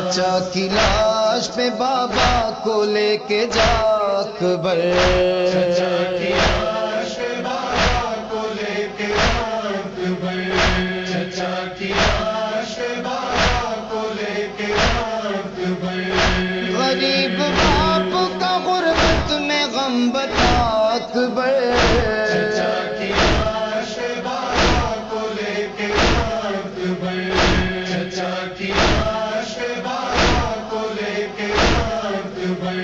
چچا کی لاش پہ بابا کو لے کے جا اکبر، چچا کی لاش پہ بابا کو لے کے جا اکبر، چچا کی لاش پہ بابا کو لے کے جا اکبر، غریب باپ کا غربت میں غم بتا اکبر، چچا کی لاش پہ بابا کو لے کے جا اکبر، چچا کی لاش پہ بابا کو لے کے جا اکبر،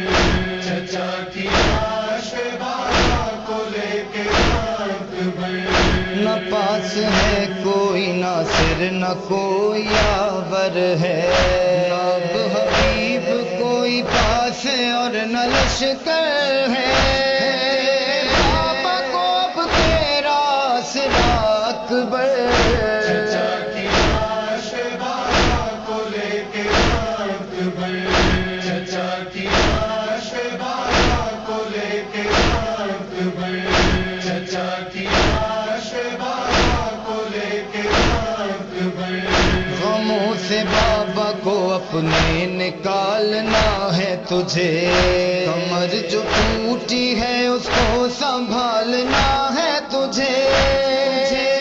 چچا کی لاش پہ بابا کو لے کے جا اکبر، نہ پاس ہے کوئی ناصر نہ کوئی یاور ہے، نہ اب حبیب کوئی پاس اور نہ لشکر ہے، بابا کو اب تیرا آسرا اکبر، چچا کی لاش پہ بابا کو لے کے جا اکبر، چچا کی لاش پہ بابا کو لے کے جا اکبر، چچا کی لاش پہ بابا کو لے کے جا اکبر، غموں سے بابا کو اپنے نکالنا ہے تجھے، کمر جو ٹوٹی ہے اس کو سنبھالنا ہے تجھے،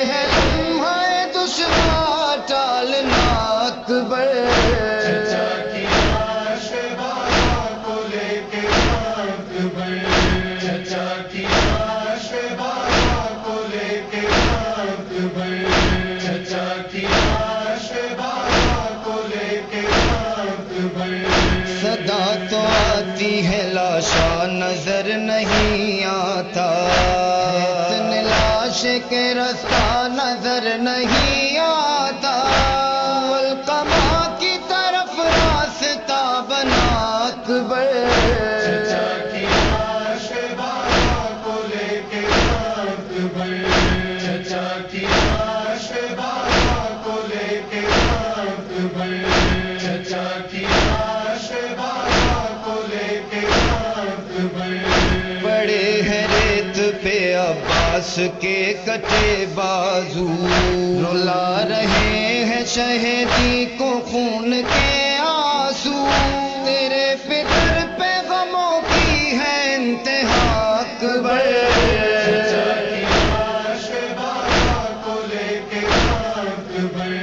ہے تمہیں دشوار ٹالنا اکبر، چچا کی لاش پہ بابا کو لے کے جا اکبر، چچا کی لاش پہ بابا کو لے کے جا اکبر، چچا کی لاش پہ بابا کو لے کے جا اکبر، صدا تو آتی ہے لاشا نظر نہیں آتا، اتنے لاش کے رستہ نظر نہیں آتا، القما کی طرف راستہ بنا اکبر، چچا کی لاش پہ بابا کو لے کے جا اکبر، چچا کی لاش پہ بابا کو لے کے جا اکبر، چچا کی لاش پہ بابا کو لے کے جا اکبر، پڑے ہیں ریت پہ عباس کے کٹے بازو، رلا رہے ہیں شہیدی کو خون کے آنسو، تیرے فکر پہ غموں کی ہے انتہا اکبر، چچا کی لاش پہ بابا کو لے کے جا اکبر،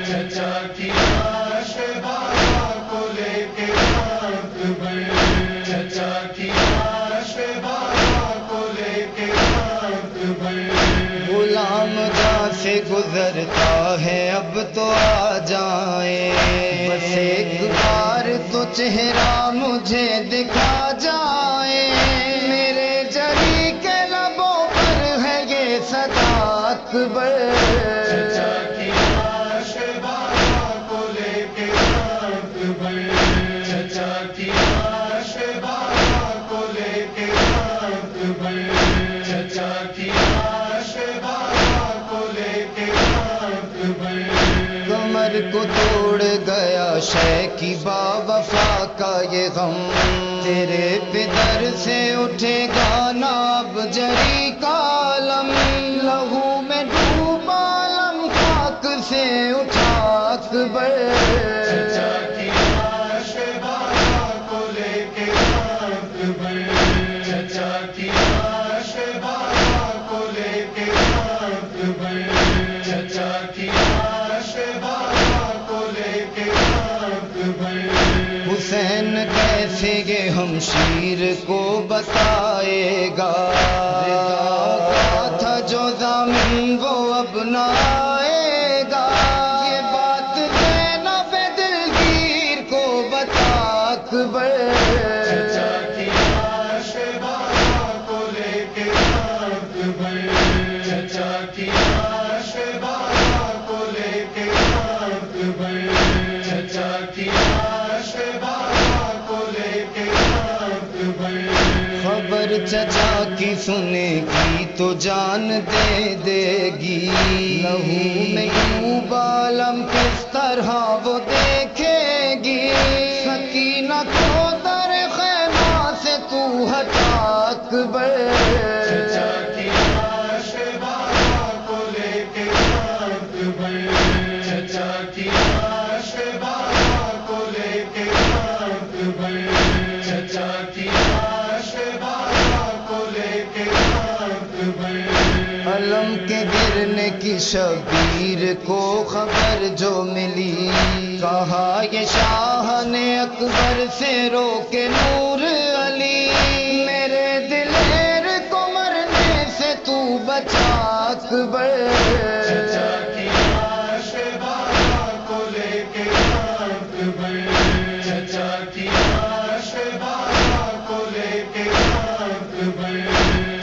چچا کی لاش پہ بابا کو لے کے جا اکبر، چچا کی لاش پہ بابا کو لے کے جا اکبر، غلام جہاں سے گزرتا ہے اب تو آ جائیں، بس ایک بار تو چہرہ مجھے دکھا جائے، میرے جری کے لبوں پر ہے یہ صدا اکبر، چچا کی لاش پہ بابا کو لے کے جا اکبر، چچا کی لاش پہ بابا کو لے کے جا اکبر، چچا کی لاش پہ بابا کو لے کے جا اکبر، کمر کو توڑ گیا شے کی با وفا کا یہ غم، تیرے پدر سے اٹھے گا نا اب جری کا علم، لہو میں ڈوبا علم خاک سے اٹھا اکبر، چچا کی لاش پہ بابا کو لے کے جا اکبر، چچا کی لاش پہ بابا کو لے کے جا اکبر، چچا کی لاش پہ بابا کو لے کے جا اکبر، حسین کیسے یہ ہمشیر کو بتائے گا، رضا تھا جو ضامن وہ اب نہ آئے گا، یہ بات زینب دلگیر کو بتا اکبر، چچا کی لاش پہ بابا کو لے کے جا اکبر، چچا کی لاش پہ بابا کو لے کے جا اکبر، چچا کی لاش پہ بابا کو لے کے جا اکبر، خبر چچا کی سنے گی تو جان دے دے گی، لہو میں ڈوبا عالم کس طرح وہ دیکھے گی، سکینہ کو در خیمہ سے تو ہٹا اکبر، چچا کی لاش پہ بابا کو لے کے جا اکبر، چچا کی لاش پہ بابا کو لے شبیر کو خبر جو ملی، کہا یہ شاہ نے اکبر سے روکے نور علی، میرے دلیر کو مرنے سے تو بچا اکبر۔ چچا کی لاش بالا کو لے کے اکبر، چچا کی لاش بالا کو لے کے اکبر،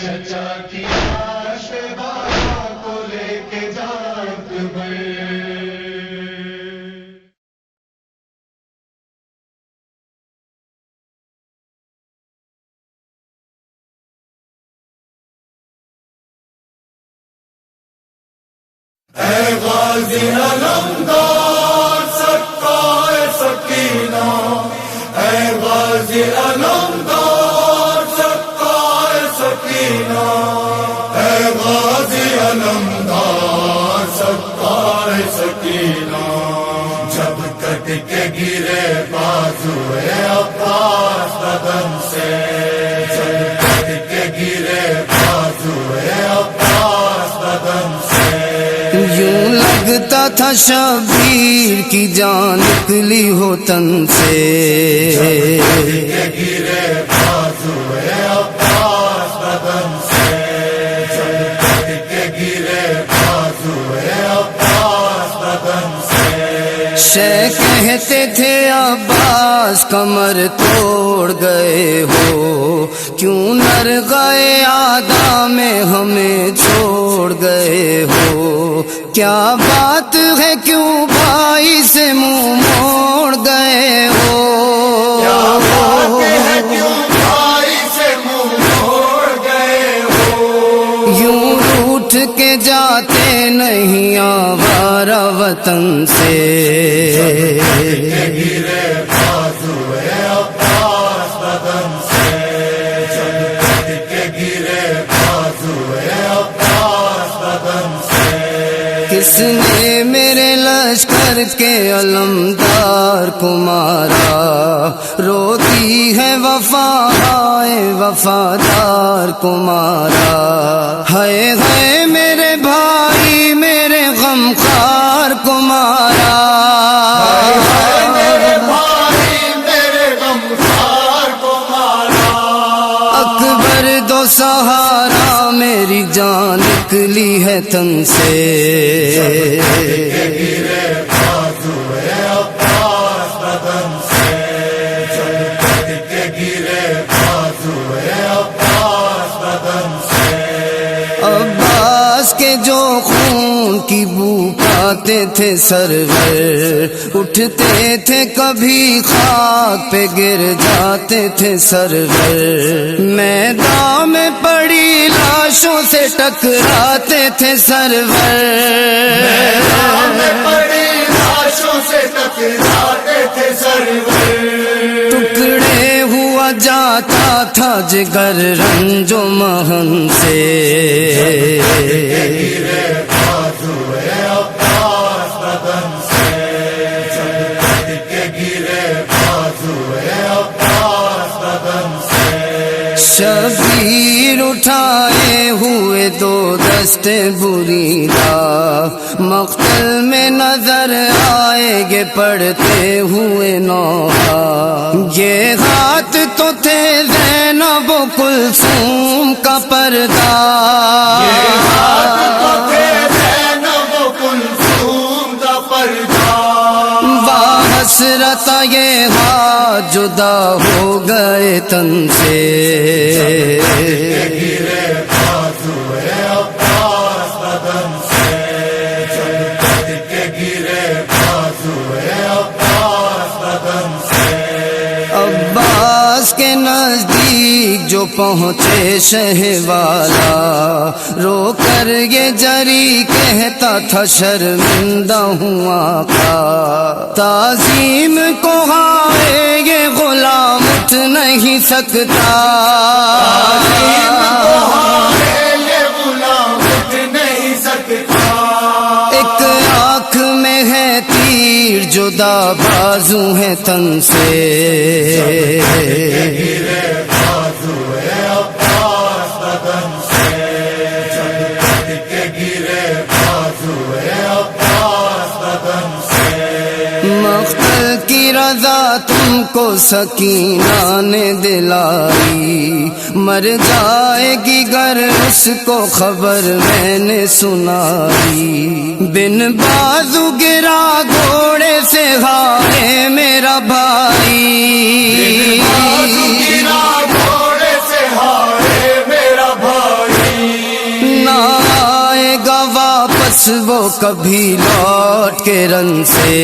چچا کی لاش بالا کو لے کے اکبر۔ اے غازی علمدار سکار سکینہ، اے غازی علمدار سکار سکینہ، اے غازی علمدار سکار سکینہ، جب کٹ کے گرے بازوئے عباس بدن سے، جب کٹ کے گرے بازوئے عباس بدن سے، یوں لگتا تھا شبیر کی جان نکلی ہو تن سے، گرے بازوئے عباس بدن سے، گرے بازوئے عباس بدن سے، شیخ کہتے تھے عباس کمر توڑ گئے ہو، کیوں نر گئے آدھا میں ہمیں چھوڑ گئے ہو، کیا بات ہے کیوں بھائی سے منہ موڑ گئے ہو، کیا بات ہے کیوں بھائی سے منہ موڑ گئے ہو، یوں روٹھ کے جاتے نہیں آوارہ وطن سے، گرے بازوئے عباس بدن سے، گرے بازوئے عباس بدن سے، کس نے میرے لشکر کے علمدار کو مارا، روتی ہے وفا ہائے وفادار کو مارا، ہے میرے بھائی میرے غمخوار کو مارا، میرے بھائی میرے غمخوار کو مارا، اکبر دو سہارا میری جان نکلی ہے تن سے، گرے بازوئے عباس بدن سے، گرے بازوئے عباس بدن سے، عباس کے جو خون کی بو پاتے تھے سرور، اٹھتے تھے کبھی خاک پہ گر جاتے تھے سرور، میدان میں پڑی لاشوں سے ٹکراتے تھے سرور، میں پڑی لاشوں سے ٹکراتے تھے سرور، ٹکڑے ہوا جاتا تھا جگر رنج و محن سے، گرے بازوئے عباس بدن سے، گرے بازوئے عباس بدن سے، شبیر اٹھائے ہوئے دو دستے بریدہ، مقتل میں نظر آئے گے پڑتے ہوئے نوحہ، یہ ہاتھ تو تھے زینب و کلثوم کا پردہ، حسرت یہ ہاتھ جدا ہو گئے تن سے، گرے بازوئے عباس بدن سے، گرے بازوئے عباس بدن سے، عباس کے نزدیک جو پہنچے شہ والا، رو کر یہ جری کہتا تھا شرمندہ ہوں آقا، تعظیم کو ہائے یہ غلام اٹھ نہیں سکتا، یہ غلام اٹھ نہیں سکتا، ایک آنکھ میں ہے تیر جدا بازو ہے تن سے، گرے بازوئے عباس بدن سے، گرے بازو کو سکینہ نے دلائی، مر جائے گی گر اس کو خبر میں نے سنائی، بن بازو گرا گھوڑے سے ہارے میرا بھائی، گھوڑے سے ہارے میرا بھائی، نہ آئے گا واپس وہ کبھی لوٹ کے رن سے،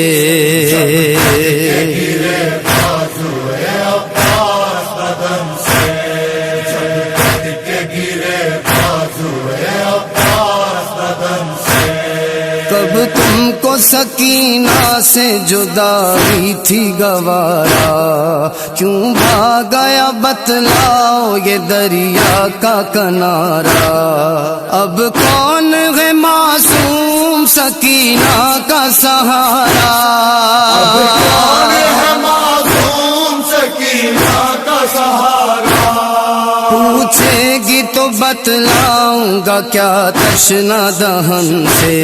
کب تم کو سکینہ سے جدائی تھی گوارا، کیوں بھاگیا بتلاؤ یہ دریا کا کنارا، اب کون ہے معصوم سکینہ کا سہارا، اب کون ہے معصوم سکینہ کا سہارا، پوچھے گی تو بتلاؤں گا کیا تشنا دہن سے،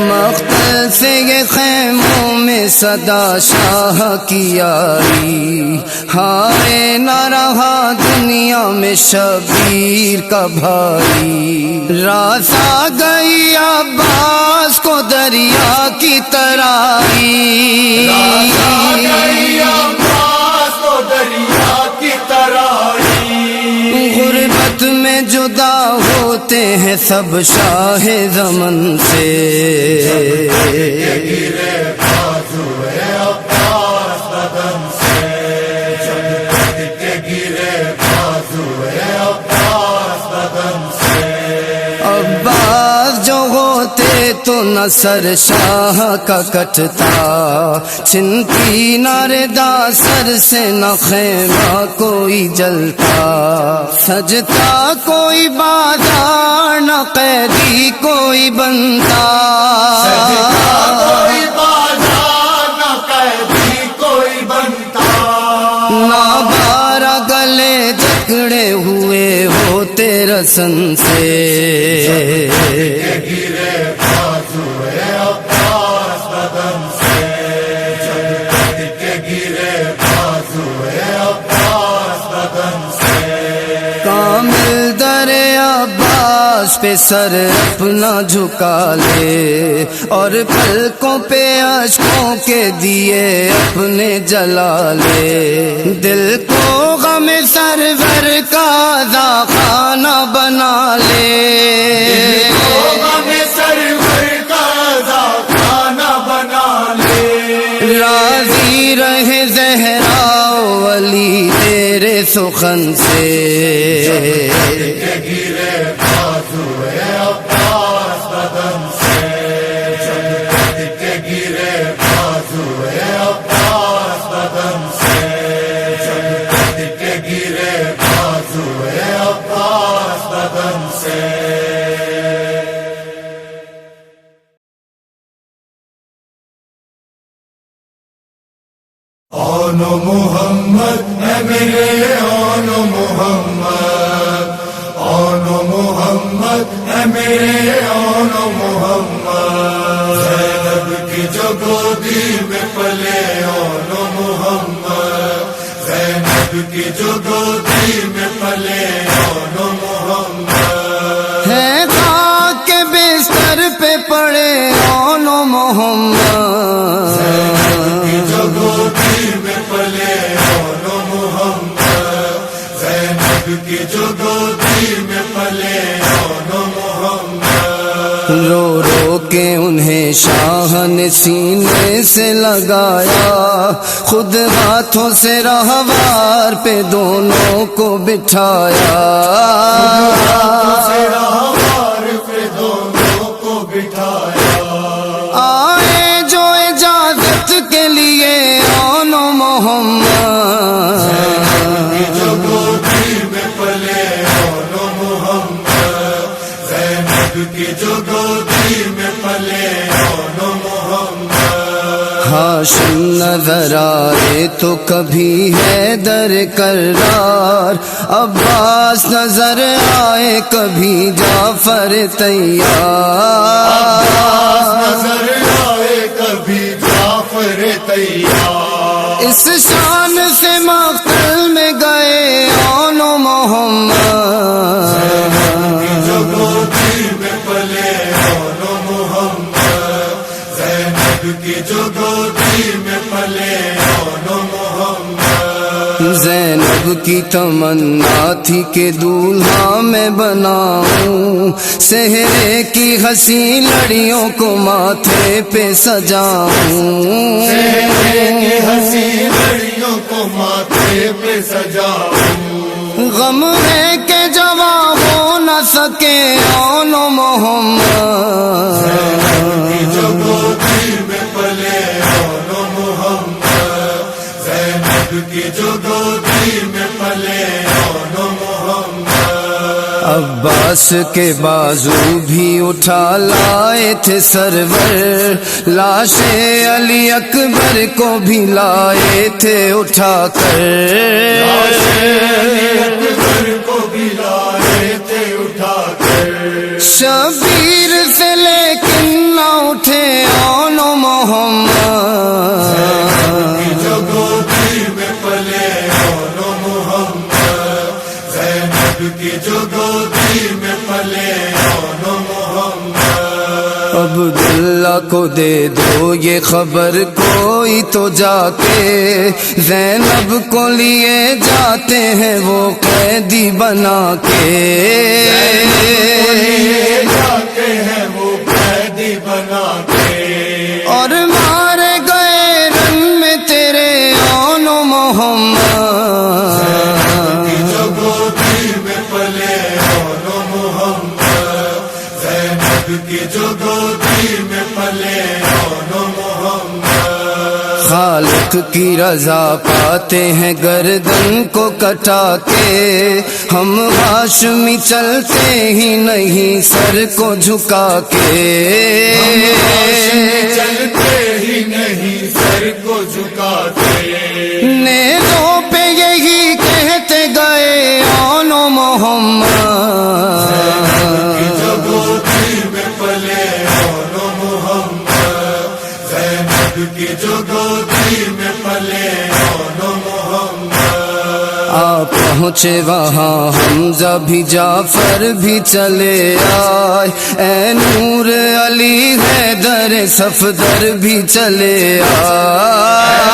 مقتل سے یہ خیموں میں صدا شاہ کی یاری، ہائے نہ رہا دنیا میں شبیر کا بھائی، راس آ گئی عباس کو دریا کی ترائی، دریا کی ترائی، غربت میں جدا ہوتے ہیں سب شاہ زمن سے، عباس جو ہوتے تو نہ سر شاہ کا کٹتا، چھنتی نہ ردا سر سے نہ خیمہ کوئی جلتا، سجتا کوئی بازار نہ قیدی کوئی بنتا، کوئی بازار نہ قیدی کوئی بنتا، نہ بارہ گلے جکڑے ہوئے ہوتے رسن سے، کامل در عباس پہ سر اپنا جھکا لے، اور پلکوں پہ اشکوں کے دیے اپنے جلا لے، دل کو غم سرور کا خانہ بنا لے، راضی رہے زہرا ولی تیرے سخن سے، آن محمد ہے میرے آن محمد، آن محمد ہے میرے آن محمد، زینب کی جو گودی میں پلے آن محمد، زینب کی جو گودی میں پلے آن محمد، ہے خاک کے بستر پہ پڑے آن محمد، کی جو گودی میں پلے آن محمد، زینب کی جو گودی میں پلے آن محمد، رو رو کے انہیں شاہ نے سینے سے لگایا، خود ہاتھوں سے رہوار پہ دونوں کو بٹھایا، آئے جو اجازت کے لیے آن محمد، جو گودی میں پلے آن محمد، زینب کی جو گودی میں پلے آن محمد، ہاشم نظر آئے تو کبھی حیدر کرار، عباس نظر آئے کبھی جعفر تیار، نظر آئے کبھی جعفر تیار، اس شان سے مقتل میں گئے اون و محمد، جو گودی میں پلے اون و محمد، زینب کی جو گودی میں پلے اون و محمد، زینب کی تمنا تھی کہ دولہا میں بناؤں، صحرے کی حسین لڑیوں کو ماتھے پہ سجاؤں، کی حسین لڑیوں کو ماتھے پہ سجاؤں، غم ہے کہ جواب ہو نہ سکے اون و محمد، جو گودی میں پلے اون و محمد، زینب کی جو گودی میں پلے اون و محمد، عباس کے بازو بھی اٹھا لائے تھے سرور، لاش علی اکبر کو بھی لائے تھے اٹھا کر، اکبر کو بھی لائے تھے اٹھا کر، شبیر سے لیکن نہ اٹھے اون و محمد، جو گودی میں پلے اون و محمد، زینب کی جو گودی میں پلے اون و محمد، عبداللہ کو دے دو یہ خبر کوئی تو جا کے، زینب کو لیے جاتے ہیں وہ قیدی بنا کے، جاتے ہیں وہ قیدی بنا کے، اور مارے گئے رن میں تیرے اون و محمد، جو گودی میں پلے اون و محمد، زینب کی جو گودی میں پلے اون و محمد، خالق کی رضا پاتے ہیں گردن کو کٹا کے، ہم ہاشمی چلتے ہی نہیں سر کو جھکا کے، چلتے ہی نہیں سر کو جھکاتے، نیزوں پہ یہی کہتے گئے اون و محمد، جو گودی میں پلے اون و محمد، زینب کی جو گودی میں پلے اون و محمد، آ پہنچے وہاں حمزہ بھی جعفر بھی چلے آئے، اے نور علی حیدر صفدر بھی چلے آئے،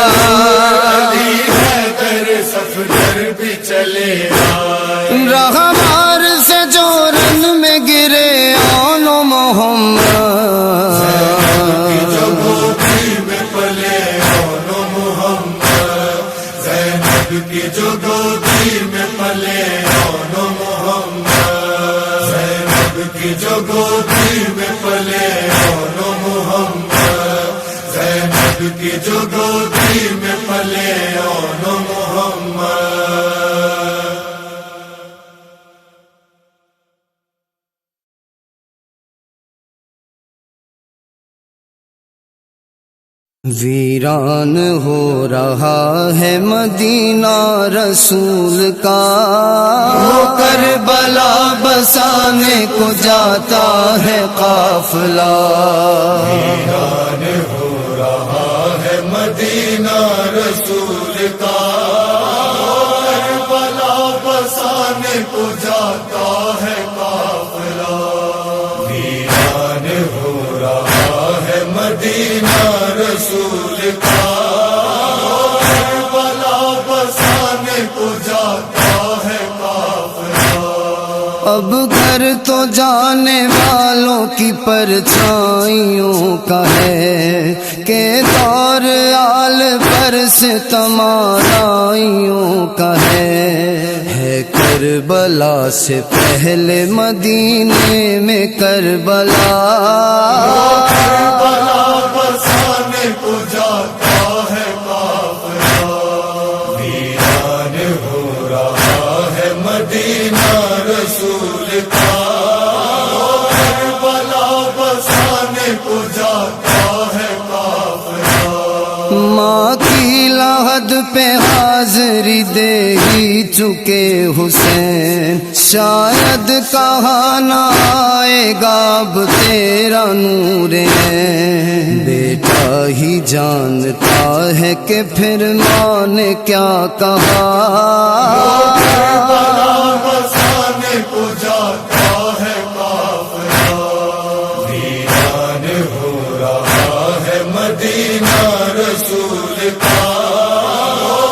حیدر صفدر بھی چلے آئے، رہوار سے جو رن میں گرے اون و محمد، جو گودی میں پلے اون و محمد، زینب کی جو گودی میں پلے اون و محمد، زینب کی جو گودی میں پلے اون و محمد، زینب کی جو گودی میں پلے اون و محمد۔ ویران ہو رہا ہے مدینہ رسول کا، وہ کربلا بسانے کو جاتا ہے قافلہ، ویران ہو رہا ہے مدینہ رسول کا، کربلا بسانے کو جاتا ہے قافلہ، ویران ہو رہا ہے مدینہ رسول کا، کربلا بسانے کو جاتا ہے قافلہ، اب گھر تو جانے والوں کی پرچھائیوں کا ہے، کہ دور آل پر سے تمارائیوں کا ہے کربلا سے پہلے مدینے میں کربلا، کربلا بسانے کو جاتا ہے قافلہ، ویران ہو رہا ہے مدینہ رسول کا، کربلا بسانے کو جاتا ہے قافلہ، ماں کی لحد پہ حاضری دے ہی چکے حسین، شاید کہا نہ آئے گا اب تیرا نور ہے، بیٹا ہی جانتا ہے کہ پھر ماں نے کیا کہا، بسانے کو جاتا ہے قافلہ، ویران ہو رہا ہے مدینہ رسول کا،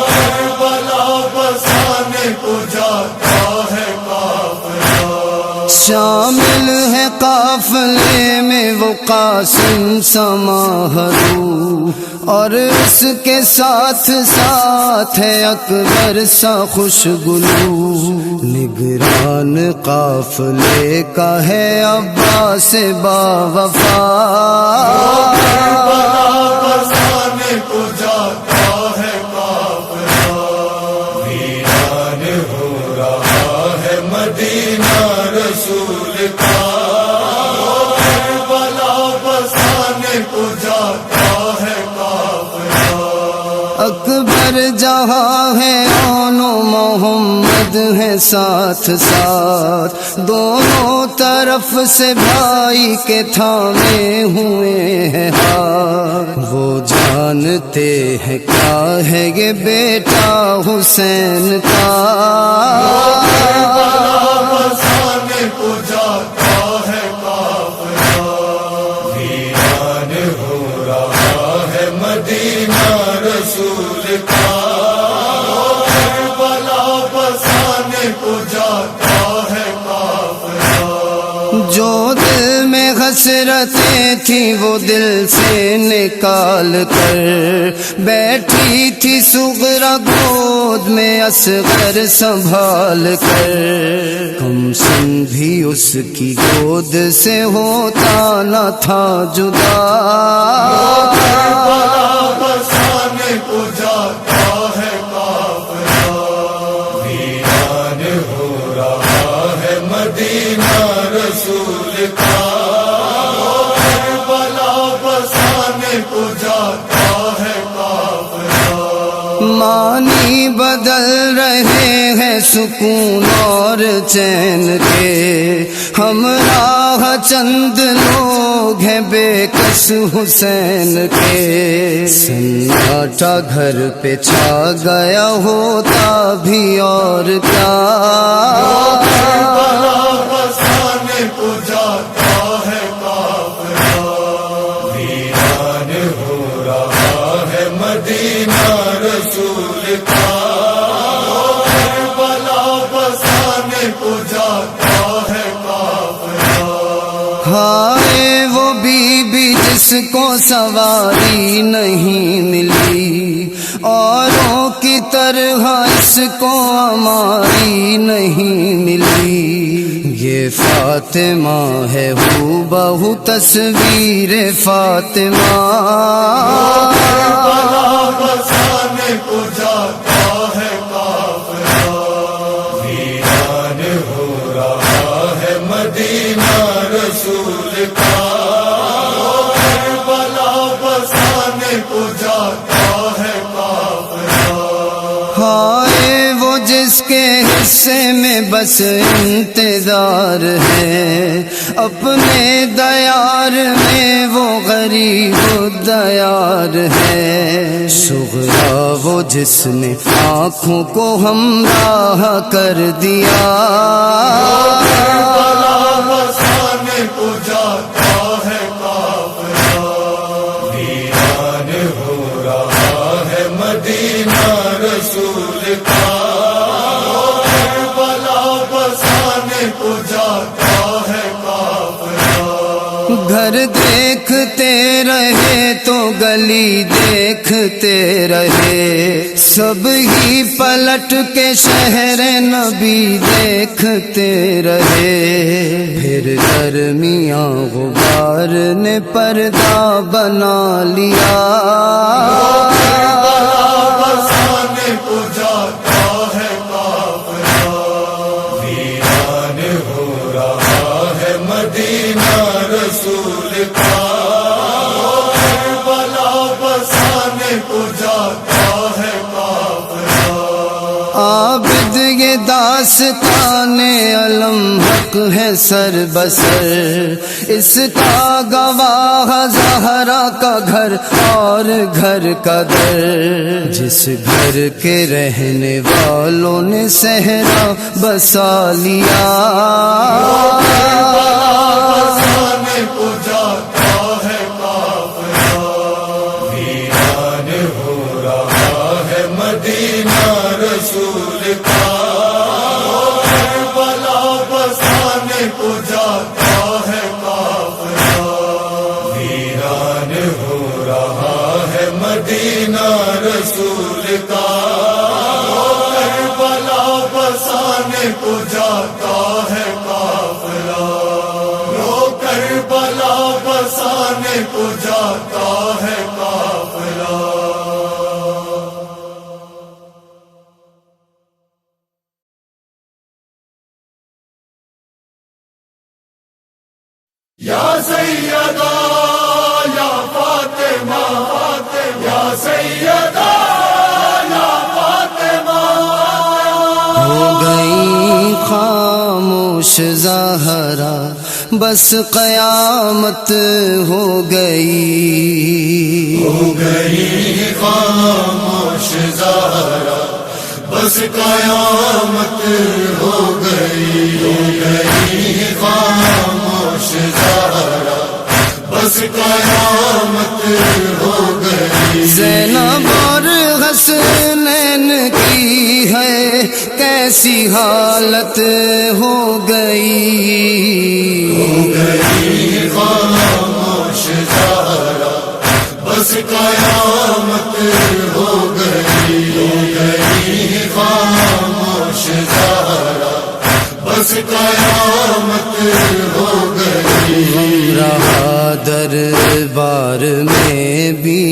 کربلا بسانے کو جاتا ہے قافلہ، شامل ہے قافلے میں وہ قاسم سماحرو، اور اس کے ساتھ ساتھ ہے اکبر سا خوشگلو، نگران قافلے کا ہے عباس باوفا، بسانے کو جاتا ہے قافلہ، ویران ہو رہا ہے مدینہ رسول کا، کربلا بسانے کو جاتا ہے قافلہ، اکبر جہاں ہے اون و محمد ہے ساتھ ساتھ، دونوں طرف سے بھائی کے تھامے ہوئے ہیں ہاتھ، وہ جانتے ہیں کیا ہے یہ بیٹا حسین کا، بسانے کو جاتا ہے قافلہ، ویران ہو رہا ہے مدینہ رسول کا، کربلا بسانے کو جاتا ہے قافلہ، جو دل میں حسرتیں تھیں وہ دل سے نکال کر بیٹھی تھی صغرا گود میں اصغر سنبھال کر، کم سن بھی اس کی گود سے ہوتا نہ تھا جدا، بسانے کو جاتا ہے قافلہ، ویران ہو رہا ہے مدینہ رسول کا، کربلا بسانے کو جاتا ہے قافلہ، معنی بدل رہے ہیں سکون اور چین کے، ہمراہ چند لوگ ہیں بے کس حسین کے، سناٹا گھر پہ چھا گیا ہوتا بھی اور کیا، بسانے کو جاتا ہے قافلہ، ویران ہو رہا ہے مدینہ رسول کا، کربلا بسانے کو جاتا ہے قافلہ، ہائے وہ بی بی جس کو سواری نہیں ملی، اوروں کی طرح اس کو ہماری نہیں ملی، یہ فاطمہ ہے ہو بہو تصویر فاطمہ، بسانے کو جاتا ہے قافلہ، ویران ہو رہا ہے مدینہ رسول کا، کربلا بسانے کو جاتا ہے قافلہ، ہائے وہ جس کے حصے میں بس انتظار ہے، اپنے دیار میں وہ غریب دیار ہے، صغرا وہ جس نے آنکھوں کو ہمراہ کر دیا، بسانے کو جاتا ہے قافلہ، ویران ہو رہا ہے مدینہ رسول کا، کربلا بسانے کو جاتا ہے قافلہ، گھر دیکھتے رہے تو گلی دیکھتے رہے، سب ہی پلٹ کے شہر نبی دیکھتے رہے، پھر درمیاں غبار نے پردہ بنا لیا، بسانے کو جاتا ہے قافلہ، ویران ہو رہا ہے مدینہ رسول کا، کربلا بسانے کو جاتا ہے قافلہ، آستان علم حق ہے سر بسر، اس کا گواہ زہرا کا گھر اور گھر کا در، جس گھر کے رہنے والوں نے صحرا بسا لیا۔ بسانے کو جاتا ہے قافلہ، ویران ہو رہا ہے مدینہ رسول کا۔ کربلا بسانے کو جاتا ہے قافلہ، ویران ہو رہا ہے مدینہ رسول کا۔ کربلا بسانے کو جاتا ہے قافلہ، کربلا بسانے کو جاتا ہے قافلہ۔ یا سیدہ یا فاطمہ، یا سیدہ یا فاطمہ، ہو گئی خاموش زہرا بس قیامت ہو گئی، ہو گئی خاموش زہرا بس قیامت ہو گئی، ہو گئی خاموش زہرا بس قیامت ہو گئی۔ زینب اور حسنین کی ہے کیسی حالت ہو گئی، ہو گئی خاموش زہرا بس قیامت ہو گئی، ہو گئی خاموش زہرا بس قیامت ہو گئی۔ غم رہا دربار میں بی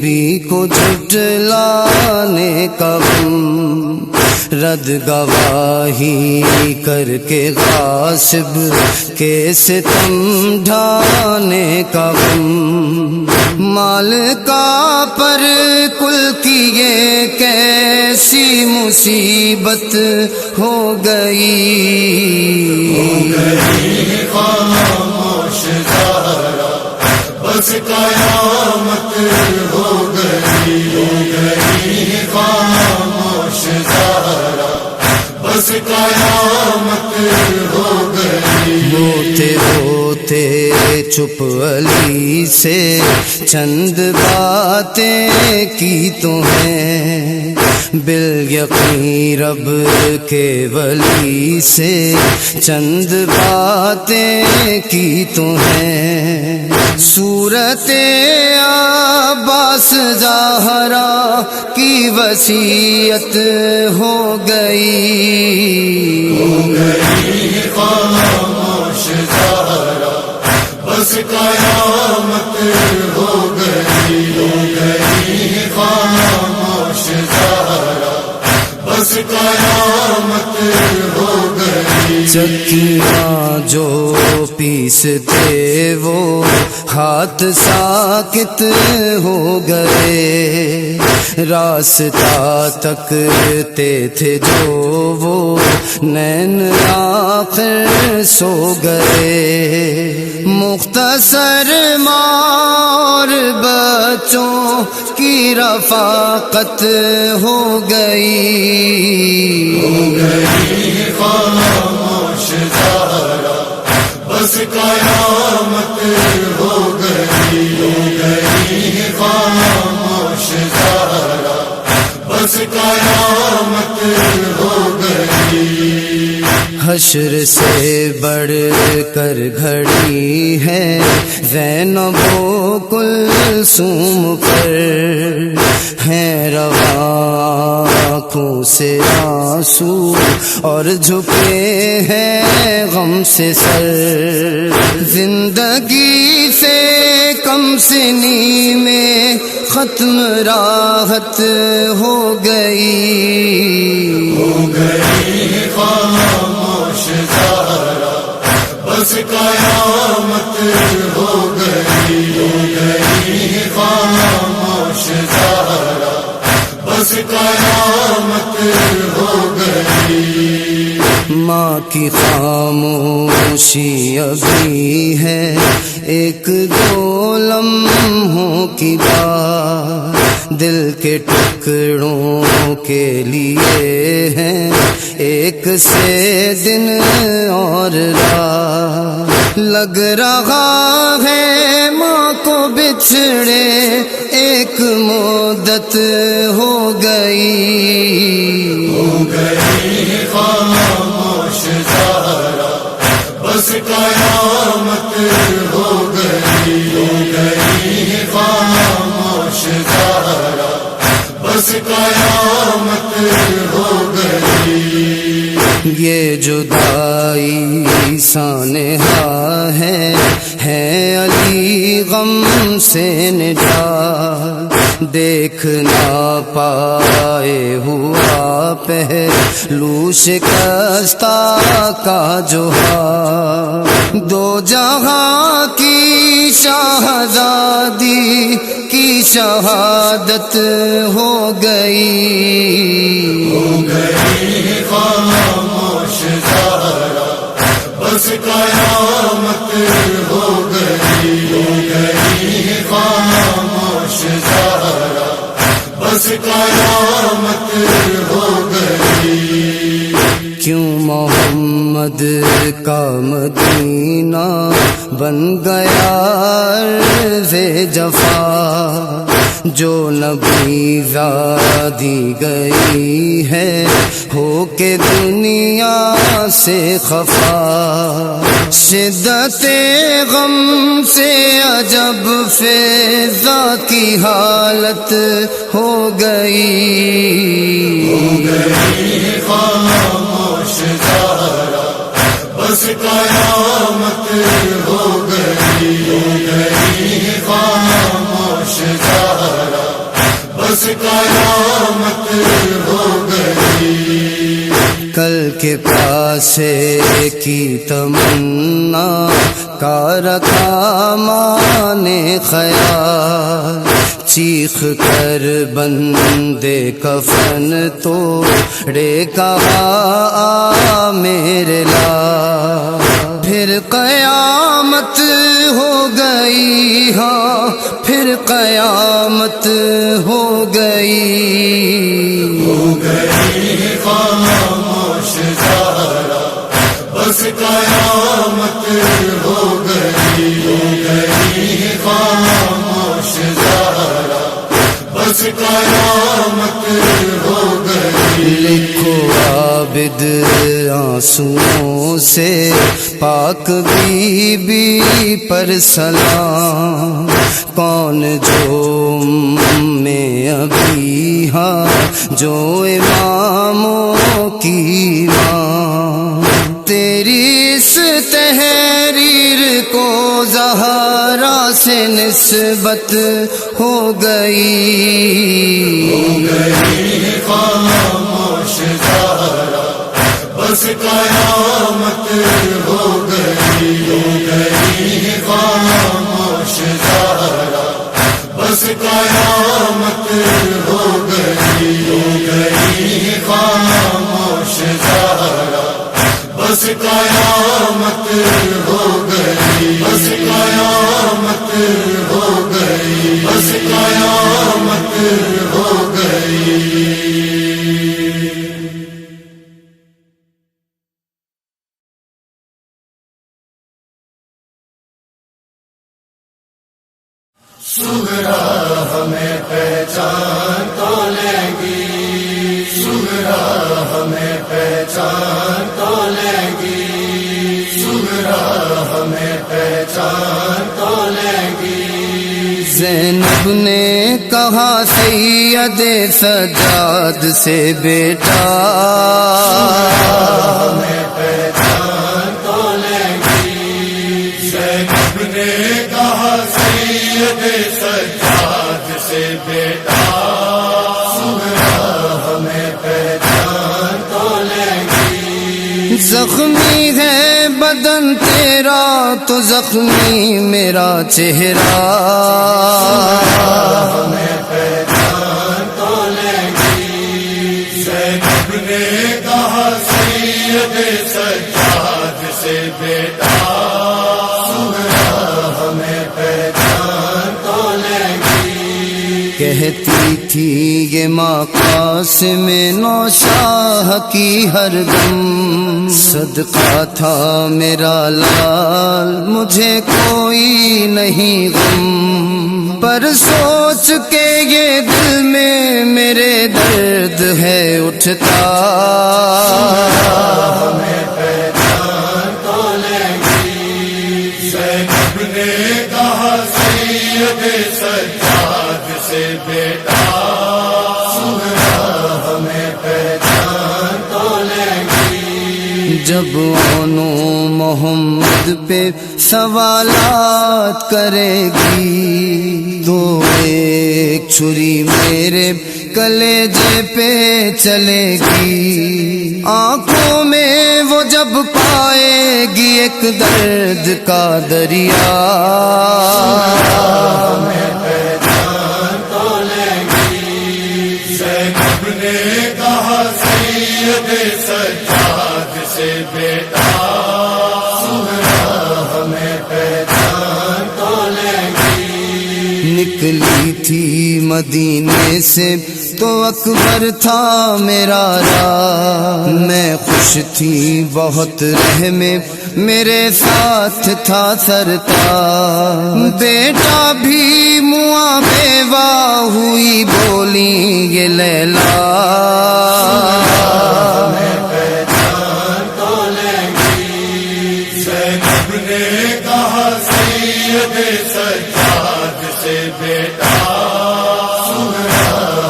بی کو جھٹلانے کا غم، رد گواہی کر کے غاصب کے ستم ڈھانے کا غم، مال کا پر کل کی یہ کیسی مصیبت ہو گئی، ہو گئی خاموش زہرا بس قیامت ہو گئی، ہو گئی خاموش زہرا بس قیامت ہو گئی۔ ہوتے ہوتے چپ علی سے چند باتیں کی تو ہیں، بالیقین رب کے ولی سے چند باتیں کی تو ہیں، صورت عباس زہرا کی وصیت ہو گئی، ہو گئی خاموش زہرا بس قیامت ہو گئی، ہو گئی خاموش زہرا بس قیامت ہو گئی۔ چکیاں جو پیستے وہ ہاتھ ساکت ہو گئے، راستہ تکتے تھے جو وہ نین آخر سو گئے، مختصر مار بچوں کی رفاقت ہو گئی، ہو گئی خاموش زہرا بس قیامت ہو گئی، ہو گئی خاموش زہرا بس قیامت ہو گئی۔ حشر سے بڑھ کر گھڑی ہے زینب و کلثوم پر، ہیں رواں آنکھوں سے آنسو اور جھکے ہیں غم سے سر، زندگی سے کم سنی میں ختم راحت ہو گئی، ہو گئی خاموش زہرا بس قیامت ہو گئی، ہو گئی خاموش زہرا بس قیامت ہو گئی۔ ماں کی خاموشی ابھی ہے ایک دو لمحوں کی بات، دل کے ٹکڑوں کے لیے ہیں ایک سے دن اور رات، لگ رہا ہے ماں کو بچھڑے ایک مدت ہو گئی خاموش زہرا بس قیامت ہو گئی خاموش زہرا بس قیامت ہو گئی، یہ جدائی سانحہ ہے علی غم سے نجات، دیکھ نہ پائے ہوا پہلو شکستہ کا جو ہاتھ، دو جہاں کی شہزادی کی شہادت ہو گئی خاموش زہرا بس قیامت ہو گئی خاموش زہرا بس قیامت ہو گئی، کیوں محمد کا مدینہ بن گیا عرض جفا، جو نبی زادی گئی ہے ہو کے دنیا سے خفا، شدت غم سے عجب فضا کی حالت ہو گئی خاموش زہرا بس قیامت ہو گئی خاموش زہرا بس قیامت ہو گئی، کل کے پیاسے کی تمنا کا رکھا ماں نے خیال، چیخ کر بندے کفن توڑے کہا آ میرے لا، پھر قیامت ہو گئی ہاں پھر قیامت ہو گئی خاموش زہرا بس قیامت ہو گئی خاموش زہرا بس قیامت ہو گئی، لکھو عابد آنسوؤں سے پاک بی بی پر سلام، کون جو میں ابھی ہاں جو اماموں کی ماں، تیری اس تحریر کو زہرا سے نسبت ہو گئی خاموش زہرا بس قیامت ہو گئی خاموش زہرا بس قیامت ہو گئی خاموش زہرا بس قیامت ہو گئی بس قیامت ہو گئی بس قیامت ہو گئی۔ صغرا ہمیں پہچان تو لے گی صغرا ہمیں پہچان تو لے گی صغرا ہمیں پہچان تو لے گی، زینب نے کہا سید سجاد سے بیٹا ہمیں پہچان تو لے گی، زینب نے کہا سید سجاد سے بیٹا صغرا ہمیں پہچان تو لے گی، زخمی ہے بدن تیرا تو زخمی میرا چہرہ، ہمیں پہچان تو لے گی، زینب نے کہا سید کہتی تھی یہ ماں قاسم نوشاہ کی ہر دم، صدقہ تھا میرا لال مجھے کوئی نہیں غم، پر سوچ کے یہ دل میں میرے درد ہے اٹھتا، ہمیں پہچان تو لیں گی، زینب نے کہا سید سجاد سے بیٹا، ہمیں پہچان تو لیں گی، جب آنو محمد پہ سوالات کرے گی تو ایک چھری میرے کلیجے پہ چلے گی، آنکھوں میں وہ جب پائے گی ایک درد کا دریا، ہمیں پہچان تو لیں گی، زینب نے کہا سید سجاد سے بیٹا، ہمیں پہچان تو لیں گی، نکلی تھی مدینے سے تو اکبر تھا میرا راہ، میں خوش تھی بہت رہ میں میرے ساتھ تھا سرتا، بیٹا بھی مواں بیوہ ہوئی بولی یہ لیلا، ہمیں پہچان تو لیں گی، زینب نے کہا سید سجاد سے بیٹا،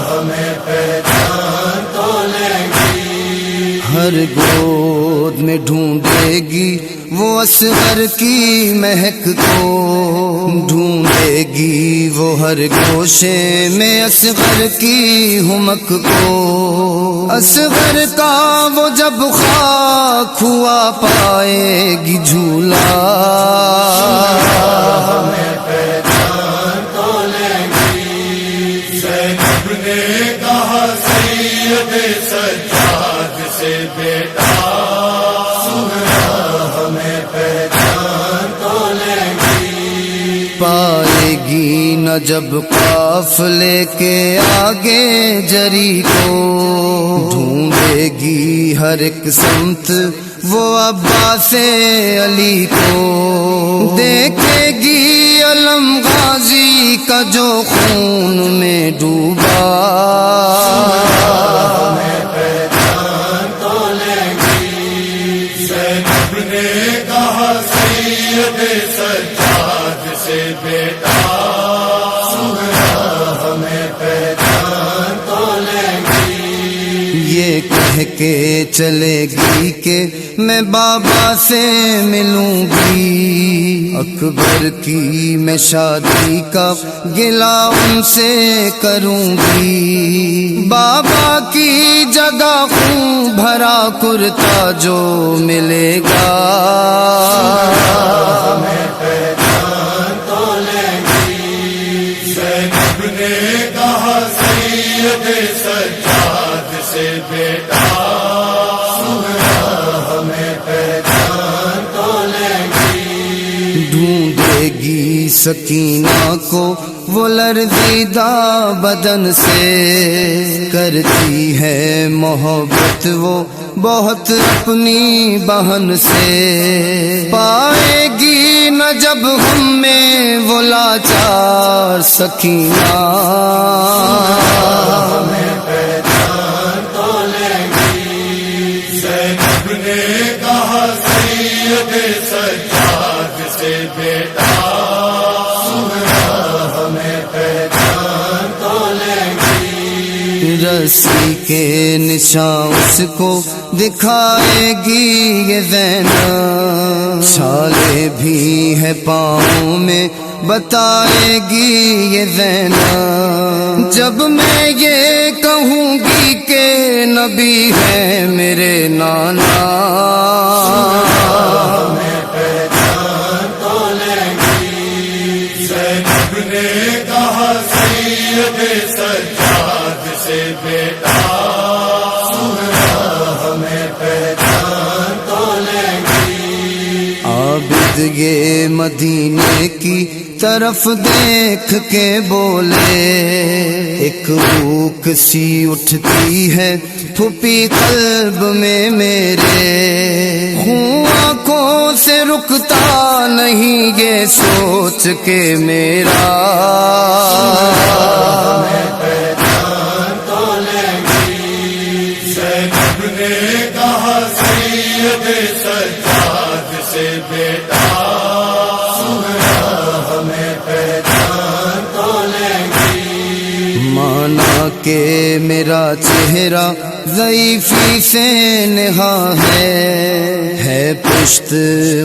ہمیں پہچان تو لیں گی، ہر گود میں ڈھونڈے گی وہ اصغر کی مہک کو، ڈھونڈے گی وہ ہر گوشے میں اصغر کی ہمک کو، اصغر کا وہ جب خاک ہوا پائے گی جھولا، ہمیں پہچان تو لیں گی، زینب نے کہا سید سجاد سے بیٹا، ہمیں پہچان تو لیں گی، پائے گی نہ جب قافلے کے آگے جری کو، ڈھونڈے گی ہر ایک سمت وہ عباس علی کو، دیکھے گی علم غازی کا جو خون میں ڈوبا، ہمیں پہچان تو لیں گی، زینب نے کہا سید سجاد سے بیٹا، ہمیں پہچان تو لیں گی، یہ کہہ کے چلے گی کہ میں بابا سے ملوں گی، اکبر کی میں شادی کا گلہ ان سے کروں گی، بابا کی جگہ خون بھرا کرتا جو ملے گا، ہمیں پہچان تو لیں گی، زینب نے کہا سید سجاد سے بیٹا، ہمیں پہچان تو لیں گی، ڈھونڈے گی سکینہ کو وہ لرزیدہ بدن سے، کرتی ہے محبت وہ بہت اپنی بہن سے، پائے گی نہ جب ہم میں وہ لاچار سکینہ، ہمیں پہچان تو لیں گی، زینب نے کہا سید سجاد سے بیٹا، ہمیں پہچان تو لیں گی، رسی کے نشان اس کو دکھائے گی یہ زینب، چھالے بھی ہے پاؤں میں بتائے گی یہ زینب، جب میں یہ کہوں گی کہ نبی ہے میرے نانا، ہمیں پہچان تو لیں گی، زینب نے کہا سید سجاد سے بیٹا، ہمیں پہچان تو لیں گی، عابد یہ مدینے کی طرف دیکھ کے بولے، ایک بھوک سی اٹھتی ہے پھوپھی قلب میں میرے، خون آنکھوں سے رکتا نہیں یہ سوچ کے میرا، نے کہا سید سجاد سے بیٹا سہرا ہمیں پہچان تو لیں گی، مانا کہ میرا چہرہ ضعیفی سے نہا ہے پشت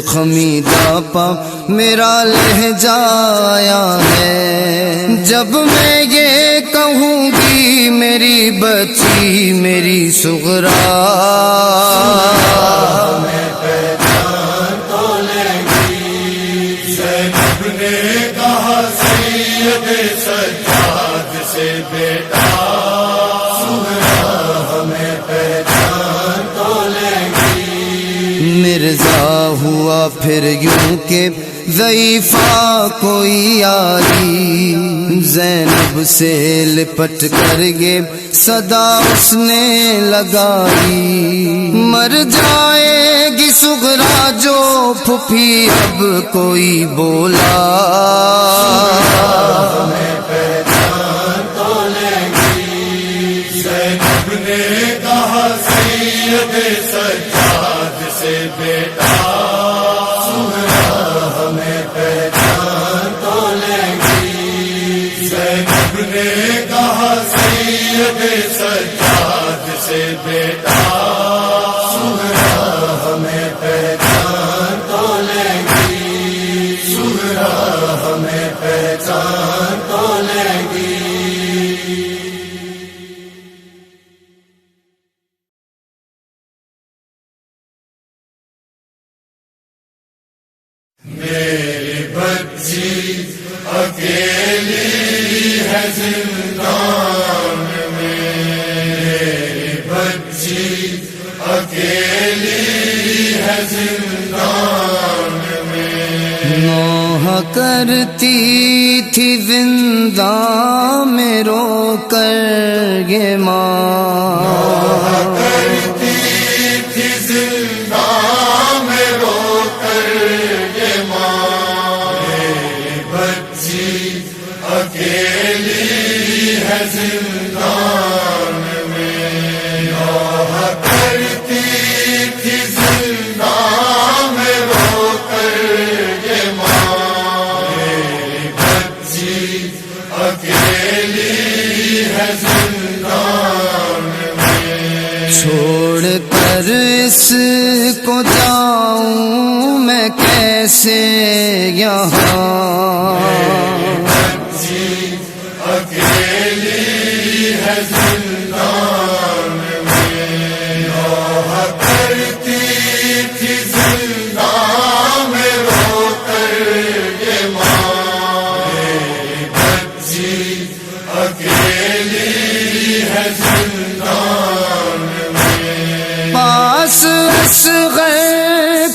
خمیدہ پا میرا لہجہ آیا ہے، جب میں یہ کہوں گی میری بچی میری صغرا، ہمیں پہچان تو لیں گی، زینب نے کہا سید سجاد سے بیٹا سہرا ہمیں پہچان تو لیں گی، مرزا ہوا پھر یوں کہ ضعیفہ کوئی آئی، زینب سے لپٹ کر یہ صدا اس نے لگائی، مر جائے گی صغرا جو پھوپھی اب کوئی بولا، ہمیں پہچان تو لیں گی، زینب نے کہا سید سجاد سے بیٹا سہرا ہمیں پہچان تو لیں گی، زینب نے کہا سید سجاد سے بیٹا سہرا ہمیں پہچان تو لیں گی، سہرا ہمیں پہچان تو لیں گی۔ میری بچی اکیلی ہے زندان میں، میری بچی اکیلی ہے زندان میں، نوح کرتی تھی زنداں میں رو کر یہ ماں، کرتی تھی زنداں میں رو کر یہ ماں، میری بچی اکیلی ہے زندان میں، نوح کرتی تھی زنداں میں رو کر یہ ماں، میری بچی اکیلی ہے زندان میں، چھوڑ کر اس کو جاؤں میں کیسے یہاں، بچی اکیلی ہے زندان میں، نوح کرتی تھی زنداں میں رو کر یہ ماں، میری بچی اکیلی ہے زندان میں، پاس اصغر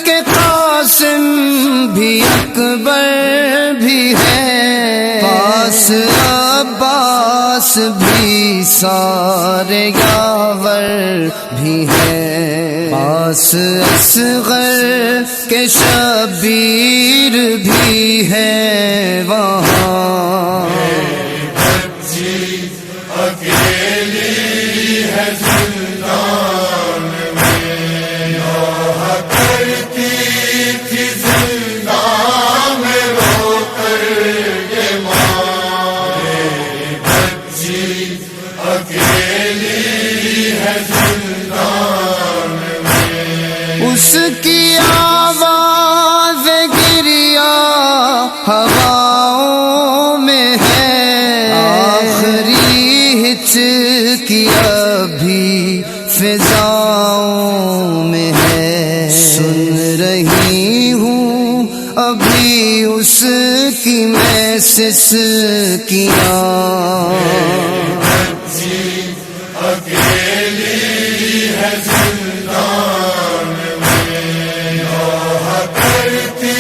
کے قاسم بھی اکبر بھی ہے، پاس عباس بھی سارے یاور بھی ہے، پاس اصغر کے شبیر بھی ہے وہاں، بچی اکیلی ہے زندان میں، نوح کرتی تھی زنداں میں رو کر یہ ماں، میری بچی اکیلی ہے زندان میں، اس کی آواز گریا ہواؤں میں ہے، آخری ہچکی ابھی فضاؤں میں ہے، سن رہی ہوں ابھی اس کی میں سسکیاں، بچی اکیلی ہے زندان میں، نوح کرتی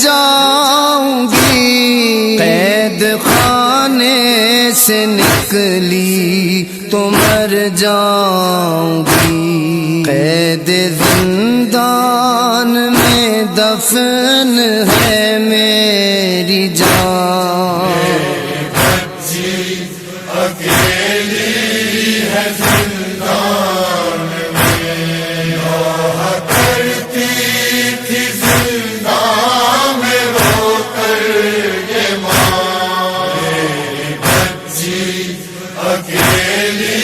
جاؤں گی، قید خانے سے نکلی تو مر جاؤں گی، قید زندان میں دفن ہے میری جان، اکیلی ہے زندان میں، روح کرتی تھی زندان میں رو کر یہ ماں، میری بچی اکیلی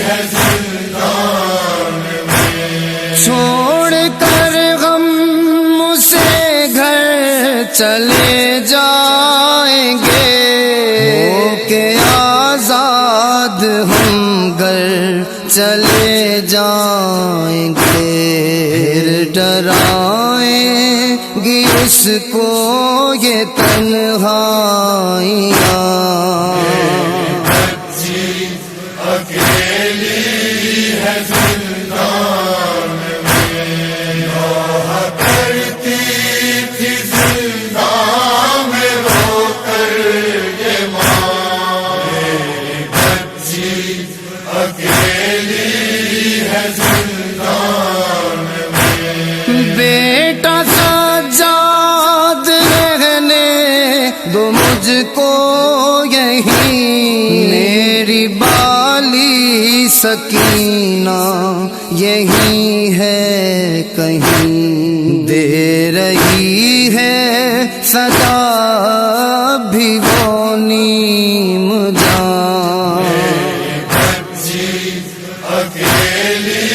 ہے زندان میں، چھوڑ کر غم سے گھر چلے جائیں گے، ہو کے آزاد ہم گھر چلے جائیں گے، پھر ڈرائیں گی اس کو یہ تنہائیاں، بچی اکیلی ہے زندان میں، روح کرتی تھی زندان میں رو کر یہ ماں، میری بچی اکیلی ہے زندان میں، بیٹا سجاد رہنے دو مجھ کو یہیں، میری بالی سکینہ یہی ہے کہیں، دے رہی ہے صدا بھی وہ نیم جان، بچی اکیلی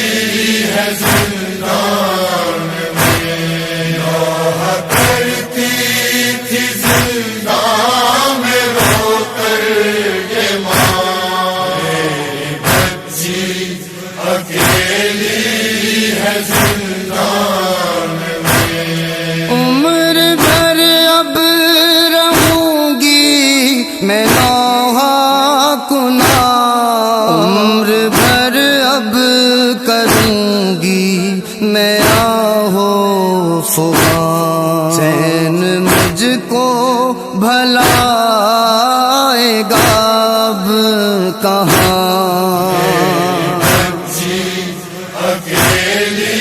ہے زندان میں، روح کرتی تھی زندان میں رو کر یہ ماں، میری بچی اکیلی ہے زندان میں، عمر بھر اب رہوں گی میں نوحہ کنا، عمر بھر اب کروں گی میں آہو فغاں، چین مجھ کو بھلائے گا اب کہاں، بچی اکیلی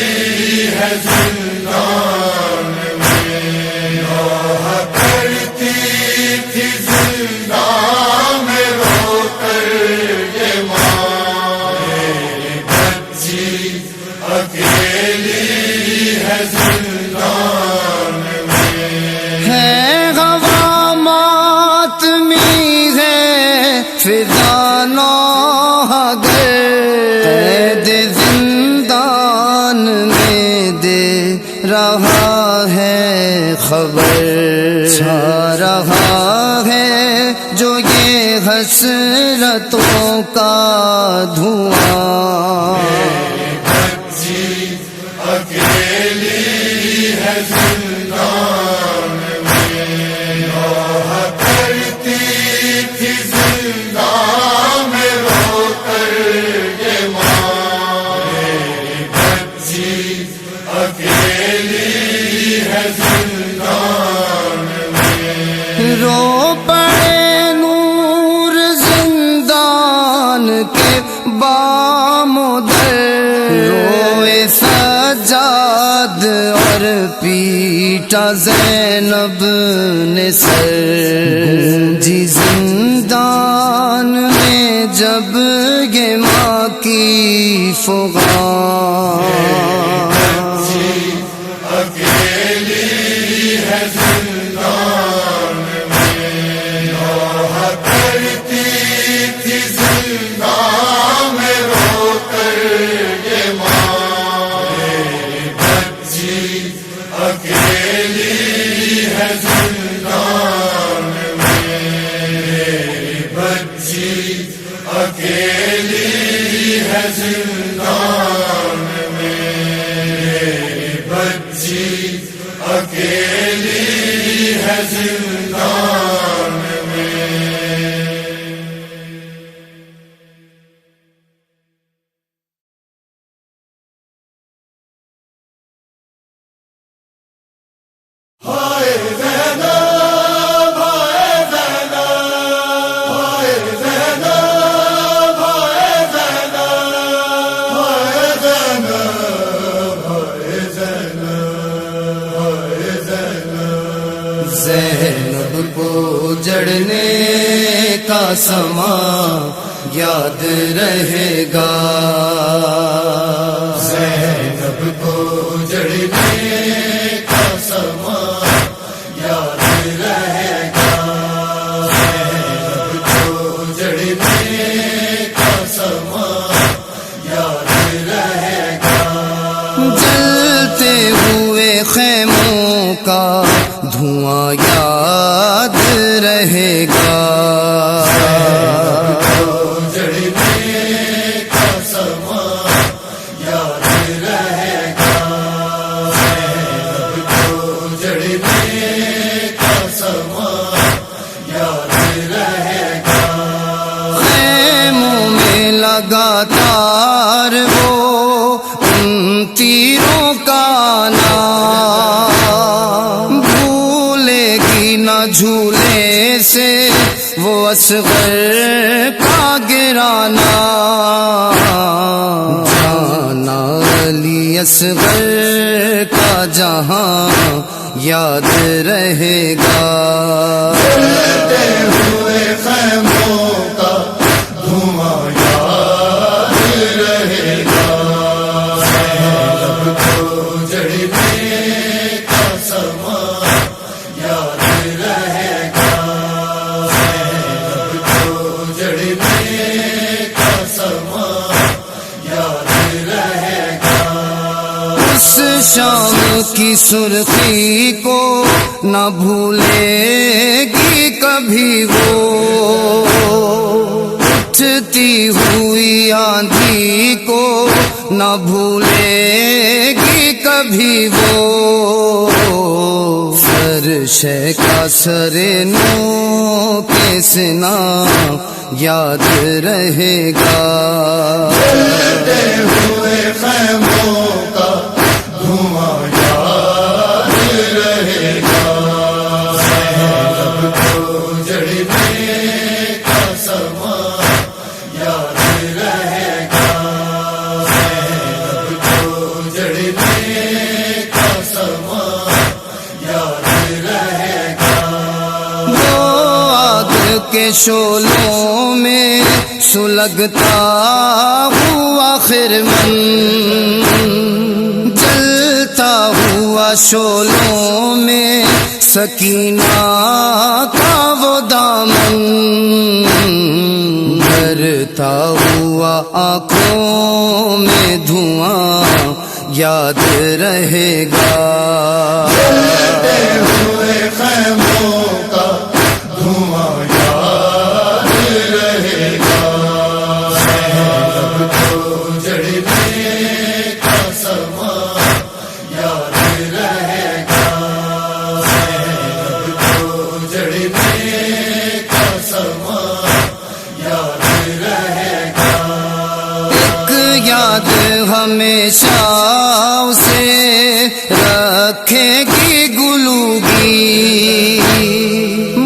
ہے زندان میں، روح کرتی تھی زندان میں رو کر یہ ماں، میری بچی اکیلی ہے زندان میں، ہے ہوا ماتمی ہے فضا نوحہ گر، قید زندان میں دے رہا ہے خبر، چھا رہا ہے جو یہ حسرتوں کا دھواں، بچی اکیلی ہے زندان میں، روح کرتی تھی زندان میں رو کر یہ ماں، میری بچی اکیلی ہے زندان میں، رو پڑے نور زندان کے بام در، روئے سجاد اور پیٹا زینب نے سر، جی زندان میں جب یہ ماں کی فغاں، اکیلی ہے زندان میں، روح کرتی تھی زندان میں رو کر یہ ماں، میری بچی اکیلی ہے زندان میں، میری بچی اکیلی ہے زندان میں، میری بچی اکیلی ہے زندان میں۔ ہائے زینب کو جڑنے کا سما یاد رہے گا، زینب کو جڑنے کا سما یاد رہے گا، زینب کو جڑنے کا سما یاد رہے گا، جلتے ہوئے خیموں کا دھواں یاد رہے گا، لگاتار وہ ان تیروں کا نام بھولے گی نہ جھولے سے وہ اصغر کا گرانا، جانا علی اصغر کا جہاں یاد رہے گا، جلتے ہوئے خیموں کا دھواں یاد رہے گا، زینب کو جڑنے کا سما یاد رہے گا، زینب کو جڑنے کا سما یاد رہے گا، اس شام کی سرخی کو نہ بھولے گی کبھی وہ، اٹھتی ہوئی آندھی کو نہ بھولے گی کبھی وہ، فرش کا سر نو کے سنا یاد رہے گا، جلتے ہوئے خیموں کا دھواں یاد رہے گا، زینب کو جڑنے کا سما یاد رہے گا، زینب کو جڑنے کا سما یاد رہے گا، وہ آگ کے شعلوں میں سلگتا ہوا خرمن، جلتا ہوا شعلوں میں سکینہ کا وہ دامن، ڈرتا ہوا آنکھوں میں دھواں یاد رہے گا، جلتے ہوئے خیموں کا دھواں یاد رہے گا، زینب کو جڑنے کا سما یاد رہے گا، زینب کو جڑنے کا سما یاد رہے گا، ایک یاد ہمیشہ اسے رکھے گی گلوگی،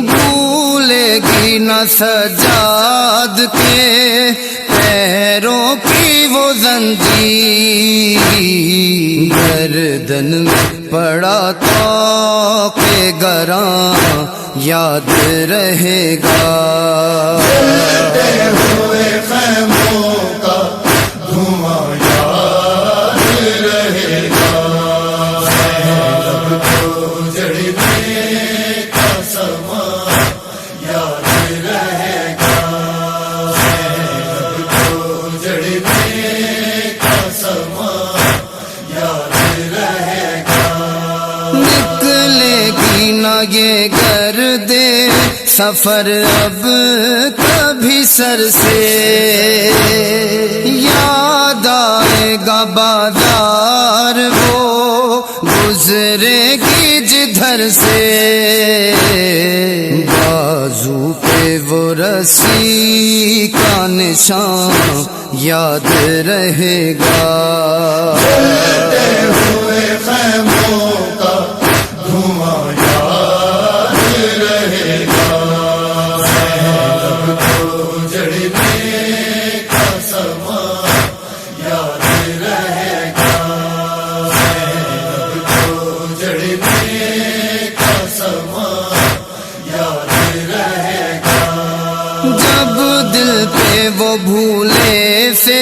بھولے گی نہ سجاد کے پیروں کی وہ زنجیر، گردن میں پڑا طوق گراں یاد رہے گا، جلتے ہوئے خیموں کا دھواں یاد رہے گا، زینب کو جڑنے کا سما یاد رہے گا، زینب کو جڑنے کا سما یاد رہے گا، نکلے گی نہ یہ گرد سفر اب کبھی سر سے، یاد آئے گا بازار وہ گزرے گی جدھر سے، بازو پہ وہ رسی کا نشان یاد رہے گا، جلتے ہوئے خیموں کا دھواں یاد جڑنے کا سما یاد رہے گا. جب دل پہ وہ بھولے سے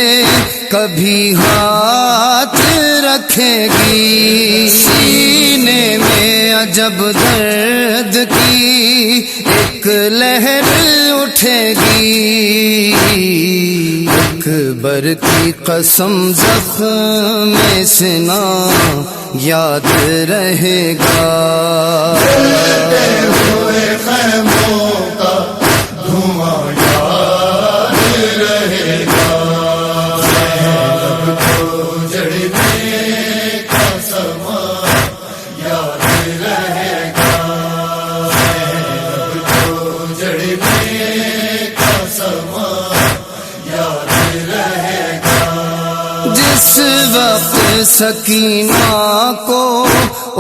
کبھی ہاتھ رکھے گی، سینے میں عجب درد کی ایک لہر اٹھے گی. اکبر کی قسم زخم سنا یاد رہے گا. جلتے ہوئے خیموں کا دھواں یاد رہے گا. زینب کو جڑنے کا سما یاد رہے گا. زینب کو جڑنے کا سما یاد رہے گا. جس وقت سکینہ کو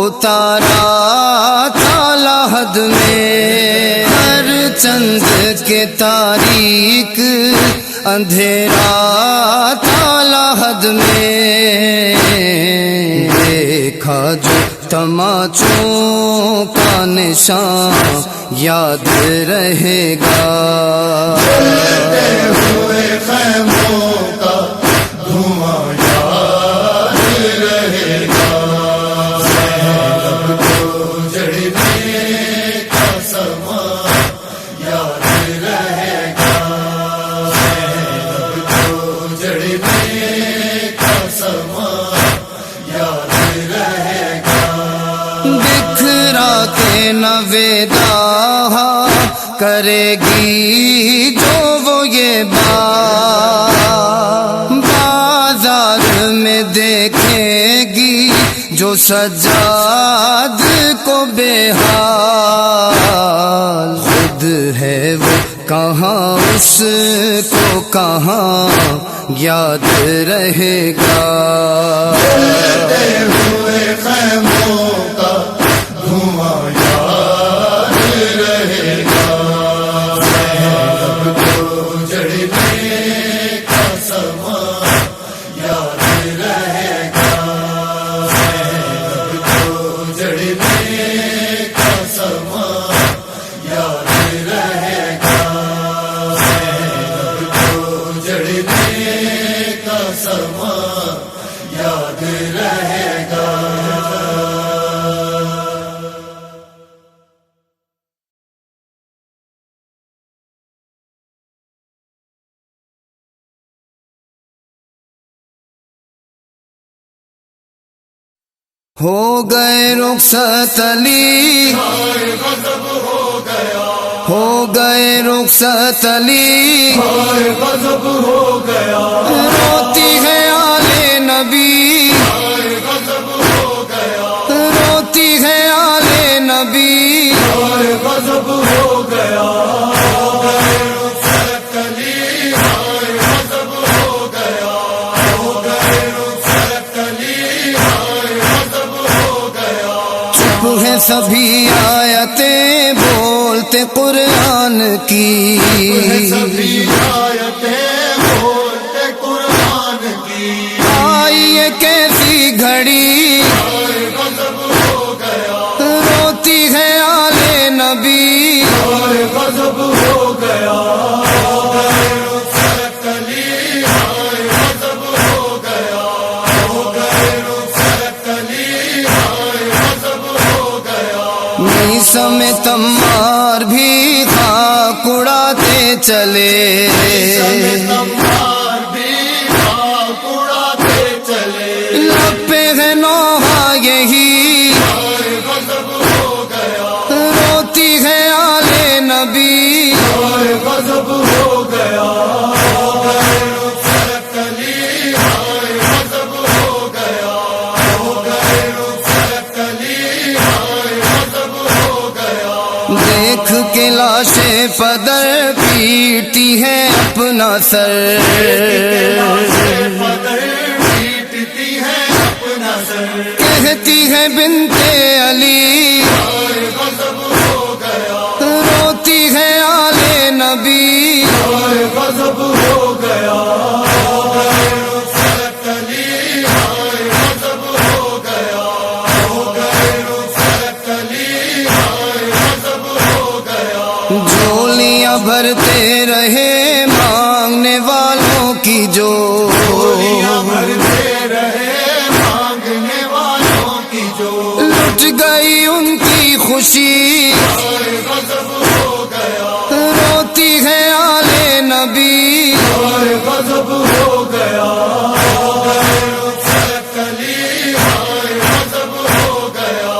اتارا تھا لحد میں، ہر چند کے تاریک اندھیرا تھا لحد میں. دیکھا جو تماچوں کا نشان یاد رہے گا. جلتے ہوئے خیموں کا دھواں یاد رہے گا. زینب کو جڑنے کا سما یاد رہے گا. زینب کو جڑنے کا سما یاد رہے گا. بکھرا کے نویدا کرے گی جو وہ یہ بات، بازار میں دیکھے گی جو سجاد کو بے حال. خود ہے وہ کہاں اس کو کہاں یاد رہے گا. جلتے ہوئے خیموں کا دھواں یاد رہے گا. زینب کو جڑنے کا سما یاد رہے گا. زینب کو جڑنے کا سما یاد رہے گا. زینب کو جڑنے کا سما یاد رہے گا. ہو گئے رخصت علی، غضب ہو گیا. ہو گئے رخصت علی، غضب ہو گیا. روتی ہے آل نبی، غضب ہو گیا. روتی ہے آل نبی. غضب ہو گیا. رخصت علی غضب ہو گیا. ہو گئے رخصت علی غضب ہو گیا. چپ ہے سبھی آیتیں بولتے قرآن کی، سبھی آیتیں بولتے قرآن کی. آئی یہ کیسی گھڑی، غضب ہو گیا. روتی ہے آل نبی. غضب ہو گیا. رخصت علی غضب ہو گیا. ہو گئے رخصت علی غضب ہو گیا. میسا میں تمار بھی خاک اڑاتے چلے، تمہار بھی خاک اڑاتے چلے. لب پہ ہے نوحہ یہی، غضب ہو گیا. روتی ہے آل نبی. غضب ہو گیا. رخصت علی غضب ہو گیا. ہو گئے رخصت علی غضب ہو گیا. دیکھ کے لاشیں پدر پیٹی ہے اپنا سر، پدر پیٹتی ہے اپنا سر. کہتی ہے بنت علی، غضب ہو گیا. روتی ہے آل نبی. غضب ہو گیا. رخصت علی غضب ہو گیا. ہو گئے بھرتے رہے مانگنے والوں کی جو بھرتے رہے مانگنے والوں کی جو لٹ گئی ان کی خوشی غضب ہو گیا روتی ہے آل نبی اور غضب ہو گیا کلی غضب ہو گیا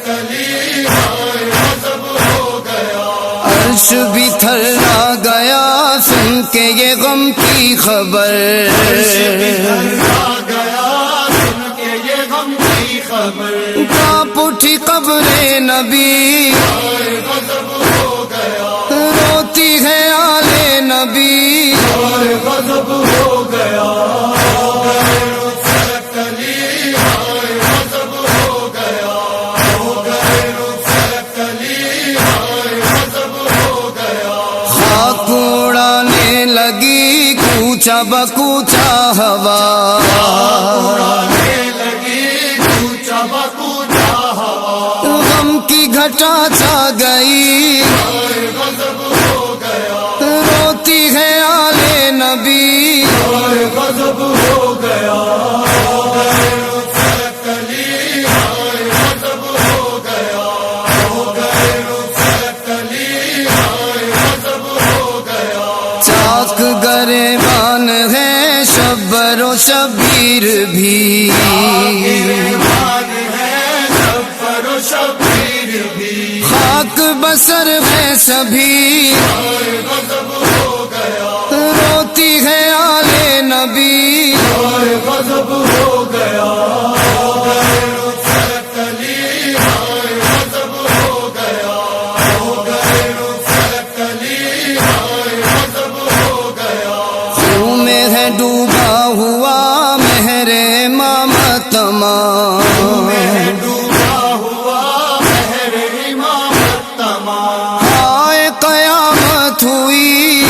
کلی غضب ہو گیا عرش بھی تھرا گیا سن کے یہ غم کی خبر آ گیا سن کے یہ غم کی خبر کانپ اٹھی قبر نبی غضب ہو گیا روتی ہے آل نبی اور غضب ہو گیا کلی غضب ہو گیا کلی غضب ہو گیا خاک اڑانے لگی کوچا بکوچا ہوا اڑانے لگی کوچا بکوچا ہوا غم کی گھٹا چھا گئی غضب ہو گیا روتی ہے آل نبی اور غضب ہو گیا کلی غضب ہو گیا کلی غضب ہو گیا چاک گریبان ہے شبر و شبیر بھی گریبان ہے شبر و شبیر بھی خاک بسر ہے سبھی غضب ہو گیا روتی ہے آل نبی اور غضب ہو گیا کلی غضب ہو گیا کلی غضب ہو گیا خون میں ہے ڈوبا ہوا مہر امام تمام ڈوبا ہوا مہر امامت تمام آئے قیامت ہوئی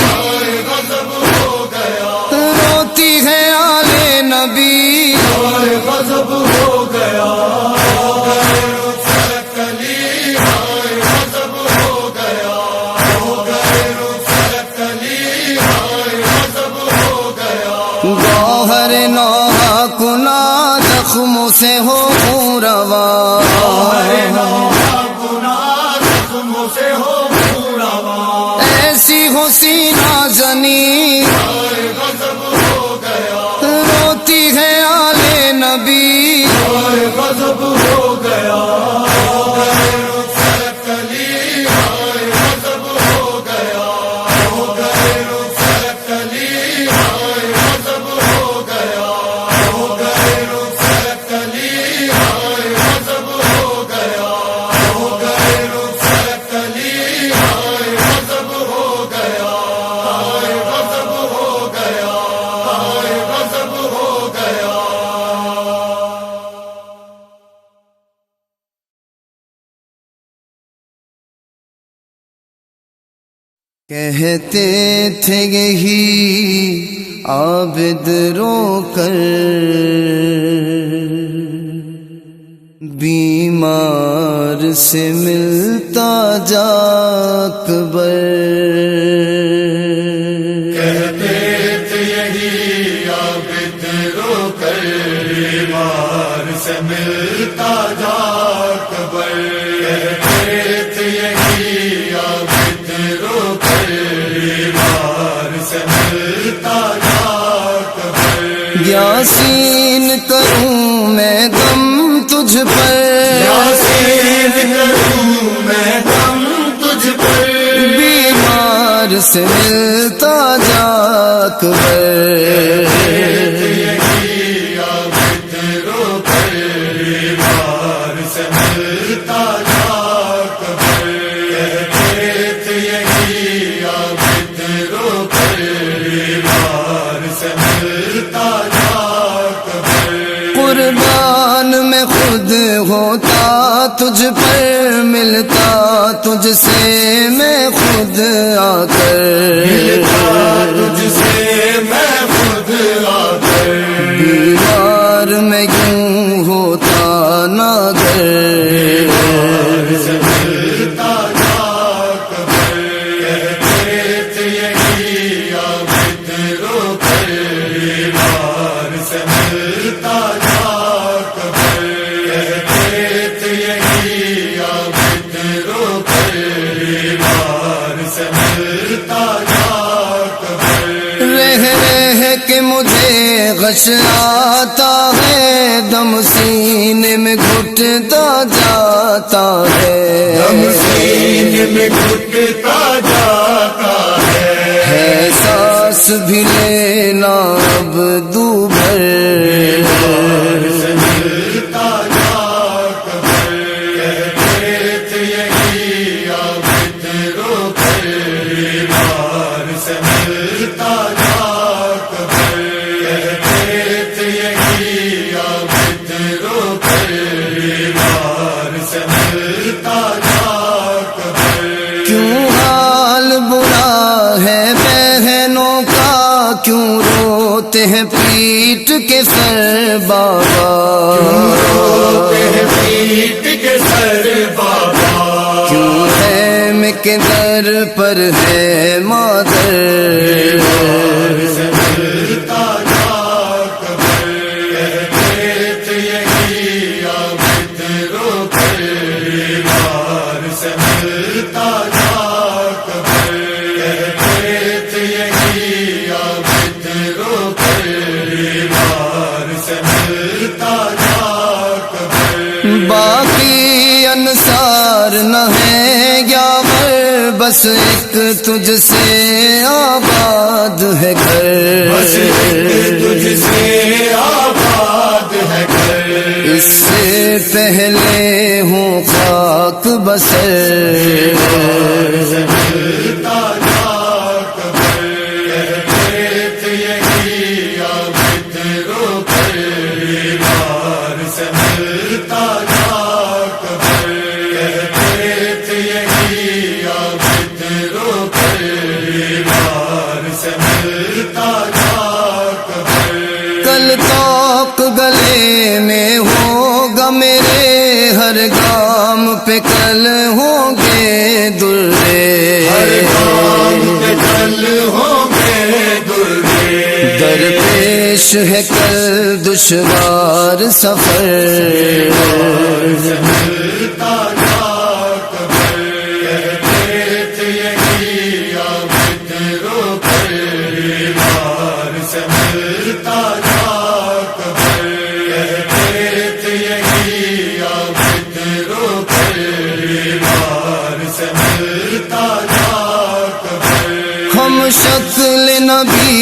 غضب ہو گیا روتی ہے آل نبی اور غضب ہو گیا کلی غضب ہو گیا کلی غضب ہو گیا گوہر نوحہ کنا زخموں سے ہو خون روا گناہ زخموں سے ہو پورا ایسی ہو سینہ زنی غضب ہو گیا روتی ہے آل نبی اور غضب ہو گیا کلی غضب ہو گیا کلی غضب ہو گیا کلی غضب ہو گیا کلی غضب ہو گیا غضب ہو گیا غضب ہو گیا کہتے تھے یہی عابد رو کر بیمار سے ملتا جا اکبر کہتے تھے یہی عابد رو کر بیمار سے ملتا جا اکبر کہتے تھے یہی عابد رو کر بیمار سے ملتا جا اکبر یاسین کروں میں غم تجھ پر یاسین کروں میں غم تجھ پر بیمار سے ملتا جا اکبر یہی عابد رو کر بیمار سے ملتا جا اکبر کہتے تھے یہی عابد رو کر بیمار سے ملتا جا اکبر قربان میں خود ہوتا تجھ پر ملتا تجھ سے میں خود آ کر تجھ سے میں خود آ کر بیمار میں یوں ہوتا نہ گر سے ملتا جا اکبر غش آتا ہے، دم سینے میں گھٹتا جاتا ہے، دم سینے میں گھٹتا جاتا ہے سانس بھی لینا اب دوبھر، سے ملتا جا کر کہتے تھے یہی اب تیرو پر بیمار سے ملتا جا کر کہتے تھے یہی اب تیرو پر بیمار سے ملتا جا کر کیوں حال برا ہے بہنوں کا، کیوں روتے ہیں پیٹ کے سر بابا، پیٹ کے سر بابا، کیوں خیمے کے در پر ہے مادر، سے ملتا جا کر کہتے تھے یہی اب تیرو پر بیمار سے ملتا جا کر کہتے تھے یہی اب تیرو پر بیمار سے ملتا جا کر باقی انصار نہ ہے یاور، بس ایک تجھ سے آباد ہے گھر، بس ایک تجھ سے آباد ہے گھر، اس سے پہلے ہوں خاک بسر، سے ملتا جا کر کہتے تھے یہی اب تیرو پر بیمار سے ملتا جا کر کہتے تھے یہی اب تیرو پر بیمار سے ملتا جا کر کل توق گلے میں ہوگا میرے، ہر گام پہ کل ہوں گے درے، ہر کام پہ کل ہوں گے درے، درپیش ہے کل دشوار سفر، سے ملتا جا کر کہتے تھے یہی اب تیرو پر بیمار سے ملتا جا کر کہتے تھے یہی اب تیرو پر بیمار سے ملتا جا کر ہم شکل نبی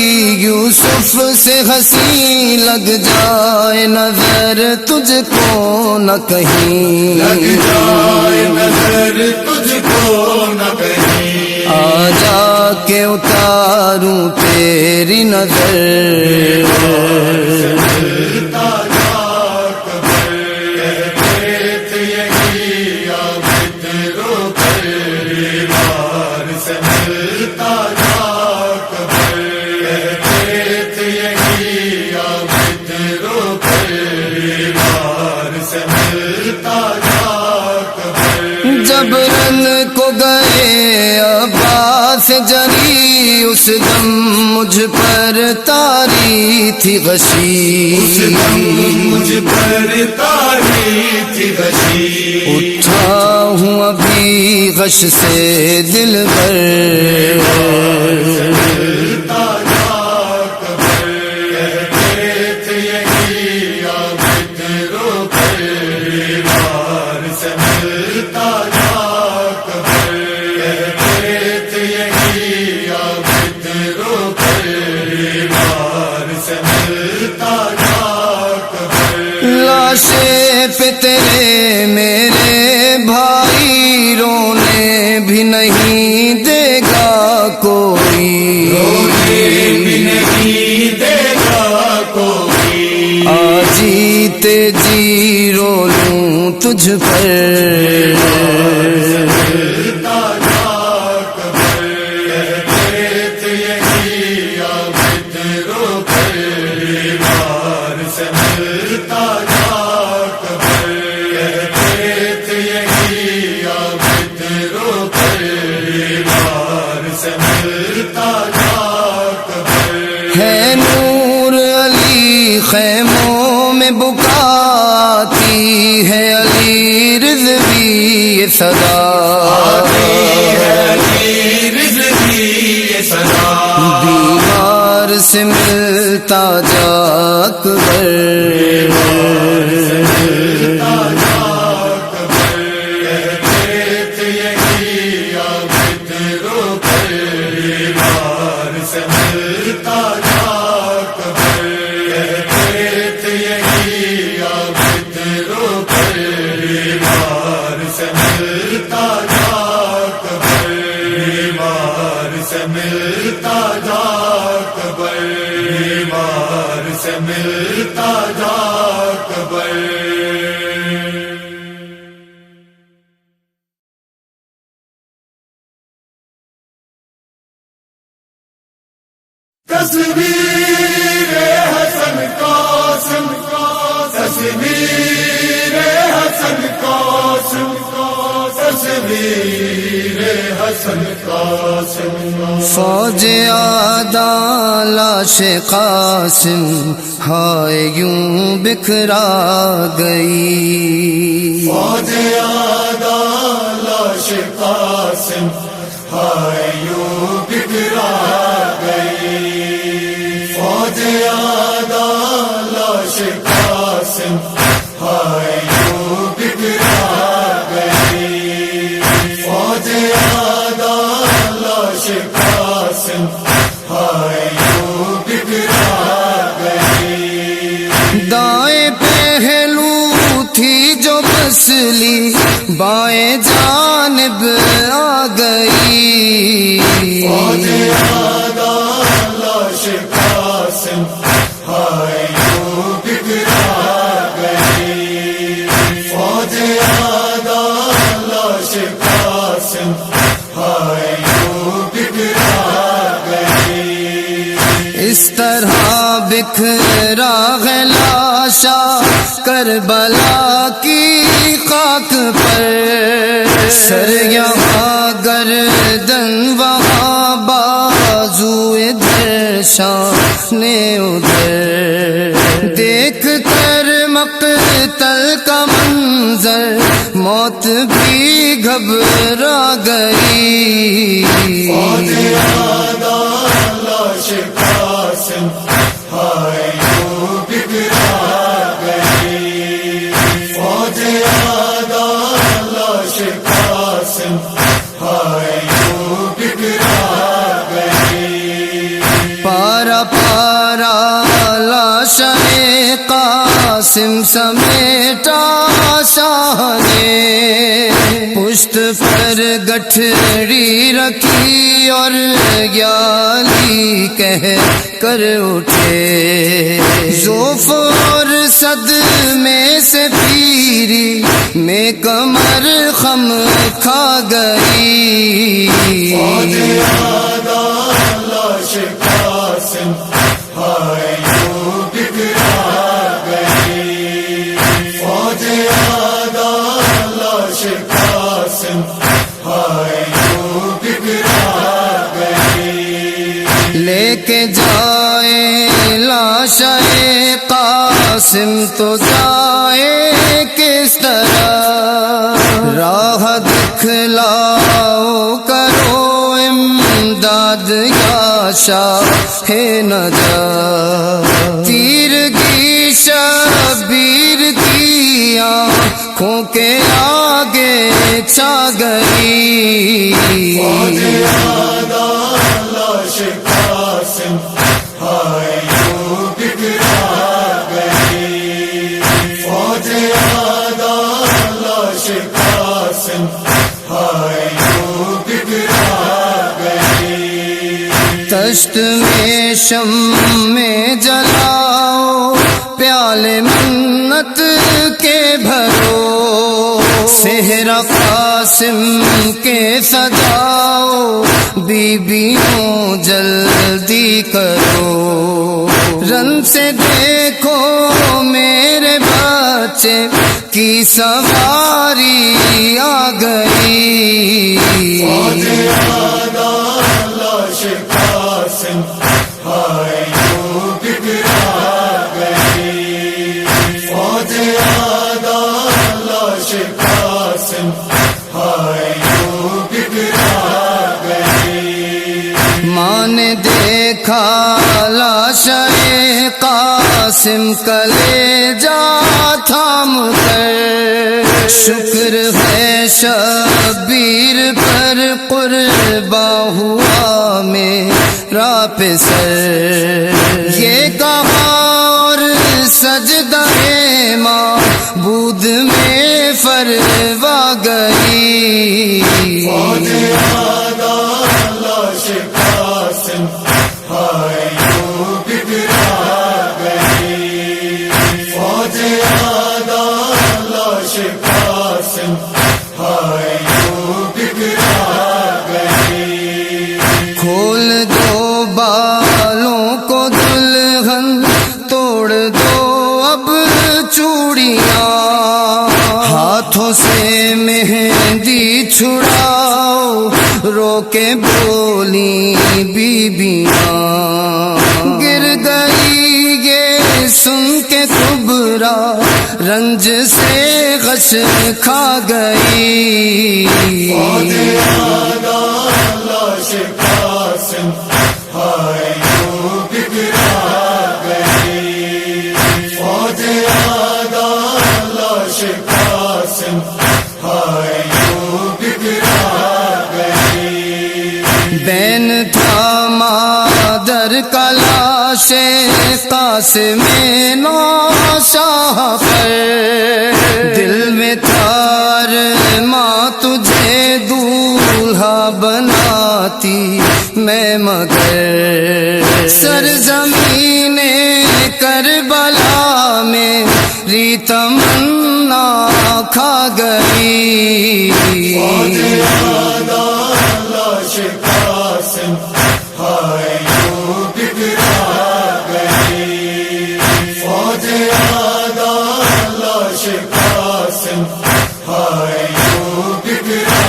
یوسف سے ہنسی، لگ جائے نظر تجھ کو نہ کہیں، لگ جائے نظر تجھ کو نہ کہیں، آ جا کے اتاروں تیری نظر، ملتا جا کر کہتے تھے یہی اب تیرو پر بیمار سے ملتا جا کر کہتے تھے یہی اب تیرو پر بیمار سے ملتا جا کر جبرن کو گئے عباس جری، اس دم مجھ پر تاری تھی غشی، اس دم مجھ پر تاری تھی غشی، اٹھا ہوں ابھی غش سے دل بھر، ملتا جا کر کہتے تھے یہی اب تیرو پر بیمار سے ملتا جا کر کہتے تھے یہی اب تیرو پر بیمار سے ملتا جا کر لاشیں پہ تیرے میرے بھائی، رونے بھی نہیں دے گا کوئی، رونے بھی نہیں دے گا کوئی، جیتے جی رو لوں تجھ پر، ملتا جا کر کہتے تھے یہی اب تیرو پر بیمار سے ملتا جا کر کہتے تھے یہی اب تیرو پر بیمار سے ملتا جا کر ہے نور علی خیموں میں بکاتی ہے، علی رضوی یہ صدا، بیمار سے ملتا جا بیمار سے ملتا جا قبر، بیمار سے ملتا جا قبر، بیمار سے ملتا جا قبر۔ تصویر حسن قاسم، تصویر حسن قاسم، تصویر حسن قاسم۔ فوج آدھا لاش قاسم ہائے یوں بکھرا گئی، فوج آدھا لاش قاسم ہائے یوں بکھرا گئی، فوج آدھا لاش قاسم ہائے یوں بکھرا گئی، فوج آدھا لاش قاسم ہائے یوں بکھرا گئی۔ دائیں پہلو تھی جو بسلی بائیں جانب آ گئی، فوج آدھا لاش قاسم ہائے یوں بکھرا گئی، فوج آدھا لاش قاسم ہائے یوں بکھرا گئی۔ اس طرح بکھرا ہے لاشا کربلا کی خاک پر، سر یہاں گردن وہاں بازو ادھر شان ادھر، دیکھ کر مقتل کا منظر موت بھی گھبرا گئی، فوج آدھا لاش قاسم ہائے یوں بکھرا گئی، فوج آدھا لاش قاسم ہائے یوں بکھرا گئی۔ پارا پارا لاش قاسم سمیٹا شاہ نے، پشت پر گٹھڑی رکھی اور گیالی کہہ کر اٹھے، ذوف اور صدمے سے پیری میں کمر خم کھا گئی، فوج آدھا لاش قاسم ہائے یوں بکھرا گئی، فوج آدھا لاش قاسم ہائے یوں بکھرا گئی۔ لے کے جائے لاش قاسم تو جائے کس طرح، راہ دکھلاؤ کرو امداد یا شاہ نجات، تیرگی شبیر کی آنکھوں کے آگے چھا گئی، فوج آدھا لاش قاسم ہائے یوں بکھرا گئی، فوج آدھا لاش قاسم ہائے یوں بکھرا گئی۔ تشت میں شم میں جلاؤ پیالے منت کے بھرو، صحرا قاسم کے سجاؤ بیبیوں جلدی کرو، رن سے دیکھو میرے بچے کی سواری آ گئی، فوج آدھا لاش قاسم ہائے یوں بکھرا گئی، فوج آدھا لاش قاسم ہائے یوں بکھرا گئی۔ ماں نے دیکھا لاش قاسم کلیجہ تھام کر، شکر ہے شبیر پر قرباں ہوا میرا پسر، یہ کہا اور سجدہ معبود میں فروا گئی فوج آدھا لاش قاسم ہائے یوں بکھرا گئی فوج آدھا لاش قاسم ہائے یوں بکھرا گئی کھول دو بالوں کو دلہن توڑ دو اب چوڑیاں ہاتھوں سے مہندی چھڑاؤ رو کے بولی بیبیاں گر گئی یہ سن کے کبرا رنج سے غش کھا گئی فوج آدھا لاش قاسم ہائے یوں بکھرا گئی فوج آدھا لاش قاسم ہائے یوں بکھرا گئی بین تھا مادر کا لاش قاسم نوشاہ پر دل میں تھا ماں تجھے دولہا بناتی میں مگر سرزمین کربلا میں ری تمنا کھا گئی فوج آدھا لاش قاسم ہائے یوں بکھرا گئی فوج آدھا لاش قاسم ہائے یوں بکھرا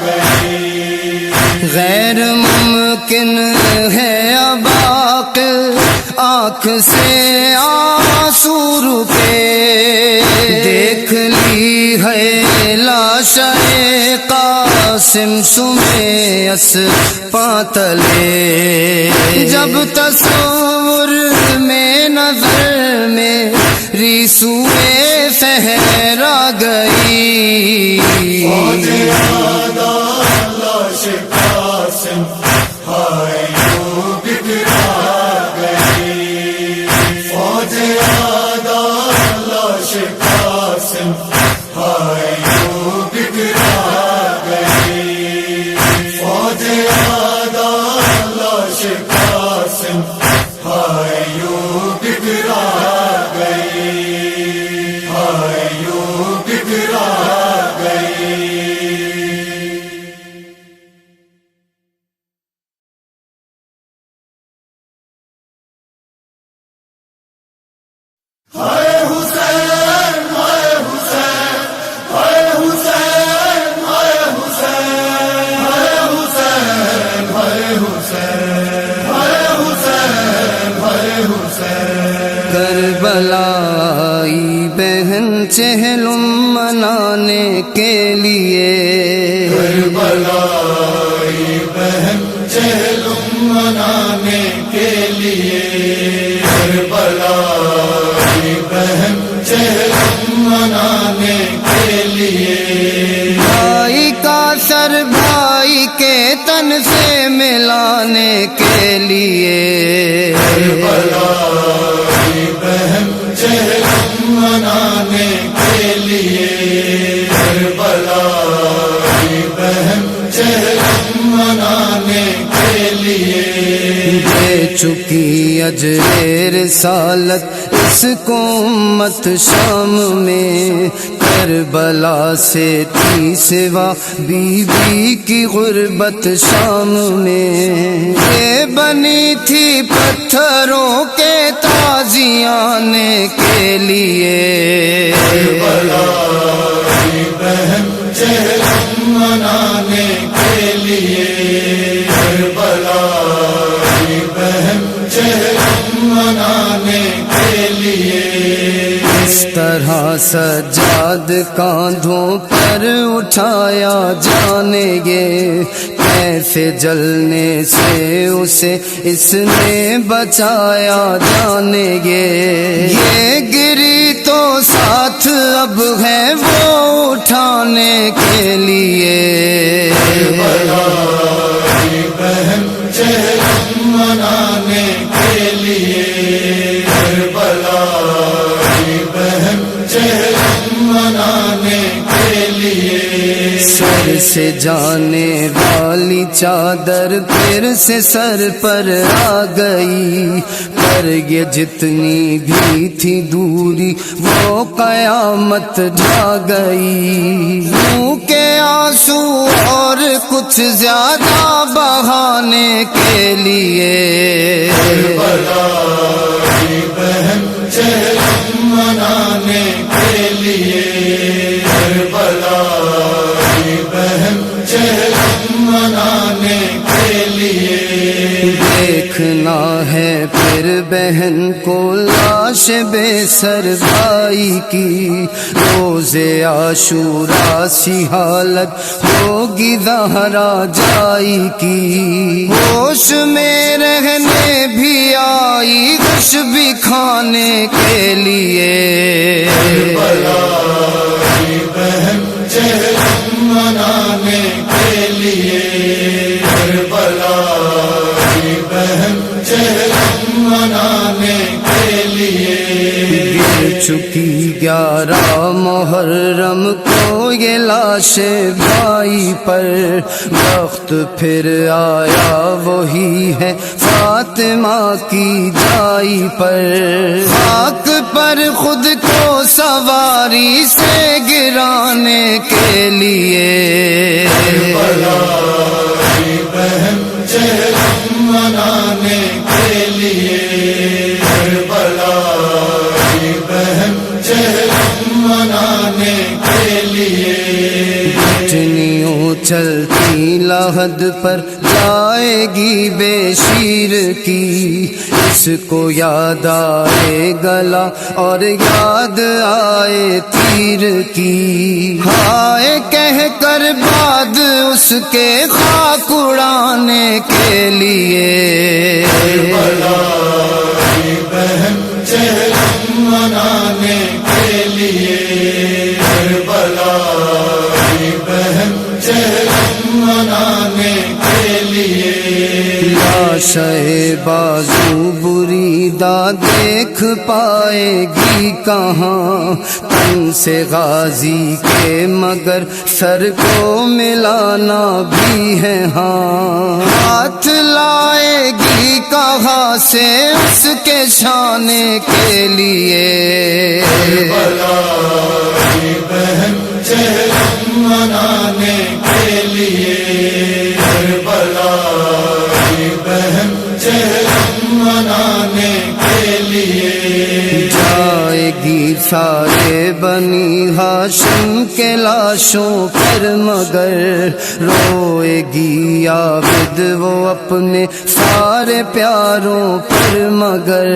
گئی غیر ممکن ہے اب عاقل آنکھ سے آنسو رکے دیکھ لی ہے لاش قاسم سمے اسپاں تلے جب تصور میں نظر میں ریسوئے صحرا گئی فوج آدھا لاش قاسم ہائے یوں بکھرا گئی فوج آدھا لاش قاسم ہائے یوں بکھرا گئی فوج آدھا لاش قاسم ہائے یوں بکھرا گئی ہائے یوں بکھرا گئی ہائے حسین ہائے حسین ہائے حسین ہائے حسین ہائے حسین ہائے حسین ہائے حسین ہائے حسین کربلائی بہن چہلم منانے کے لیے کربلائی بہن چہلم منانے کے لیے کربلائی بہن چہلم منانے کے لیے بھائی کا سر بھائی کے تن سے ملانے کے لیے کربلائی بہن چہلم منانے کے لیے کربلائی بہن چہلم منانے کے لیے دے چکی اجر رسالت اس کو امت شام میں کربلا سے تھی سوا بی بی کی غربت شام میں یہ بنی تھی پتھروں کے تازیانے کے لیے کربلائی بہن چہلم منانے کے لیے کربلائی بہن چہلم منانے کے لیے اس طرح سجاد کاندھوں پر اٹھایا جانے گے کیسے جلنے سے اسے اس نے بچایا جانے گے یہ گری تو ساتھ اب ہے وہ اٹھانے کے لیے کربلائی بہن چہلم منانے کے لیے کربلائی بہن چہلم منانے لیے، سر سے جانے والی چادر پھر سے سر پر آ گئی، پر یہ جتنی بھی تھی دوری وہ قیامت ڈھا گئی، منہ کے آنسو اور کچھ زیادہ بہانے کے لیے، کربلا کی بہن چہلم منانے کے لیے، کربلا کی بہن چہلم منانے کے لیے، دیکھنا ہے پھر بہن کو لاش بے سر بھائی کی، روز عاشورا سی حالت ہوگی زہرا جائی کی، ہوش میں رہنے بھی آئی کچھ بھی کھانے کے لیے، کربلا کی بہن چہلم منانے کے لیے، کربلا کی بہن چہلم منانے کے لیے، گر چکی 11 محرم کو یہ لاش بھائی پر، وقت پھر آیا وہی ہے فاطمہ کی جائی پر، خاک پر خود کو سواری سے گرانے کے لیے، کربلا کی بہن چہلم منانے کے لیے، کربلا کی بہن چہلم منانے کے لیے، گھٹنیوں چلتی لحد پر جائے گی بے شیر کی، اس کو یاد آئے گلا اور یاد آئے تیر کی، ہائے کہہ کر بعد اس کے خاک اڑانے کے لیے، کربلا کی بہن چہلم منانے کے لیے، کربلا کی بہن چہلم منانے کے لیے، لاشیں بازو بریدہ دیکھ پائے گی کہاں، تن سے غازی کے مگر سر کو ملانا بھی ہے ہاں، ہاتھ لائے گی کہاں سے اس کے شانے کے لیے، کربلا کی بہن چہلم منانے کے لیے، کربلا کی بہن چہلم منانے کے لیے، جائے گی سارے بنی ہاشم کے لاشوں پر مگر، روئے گی عابد وہ اپنے سارے پیاروں پر مگر،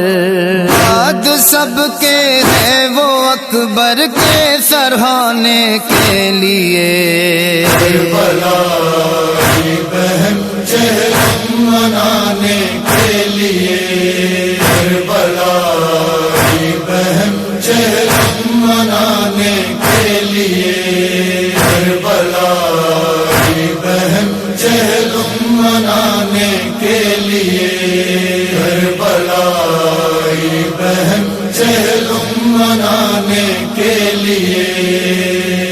یاد سب کے ہے وہ اکبر کے سرہانے کے لیے، کربلا کی بہن چہلم منانے کے لیے، کربلا کی بہن چہلم منانے کے لیے، کربلا کی بہن چہلم منانے کے لیے، کربلا کی بہن چہلم منانے کے لیے۔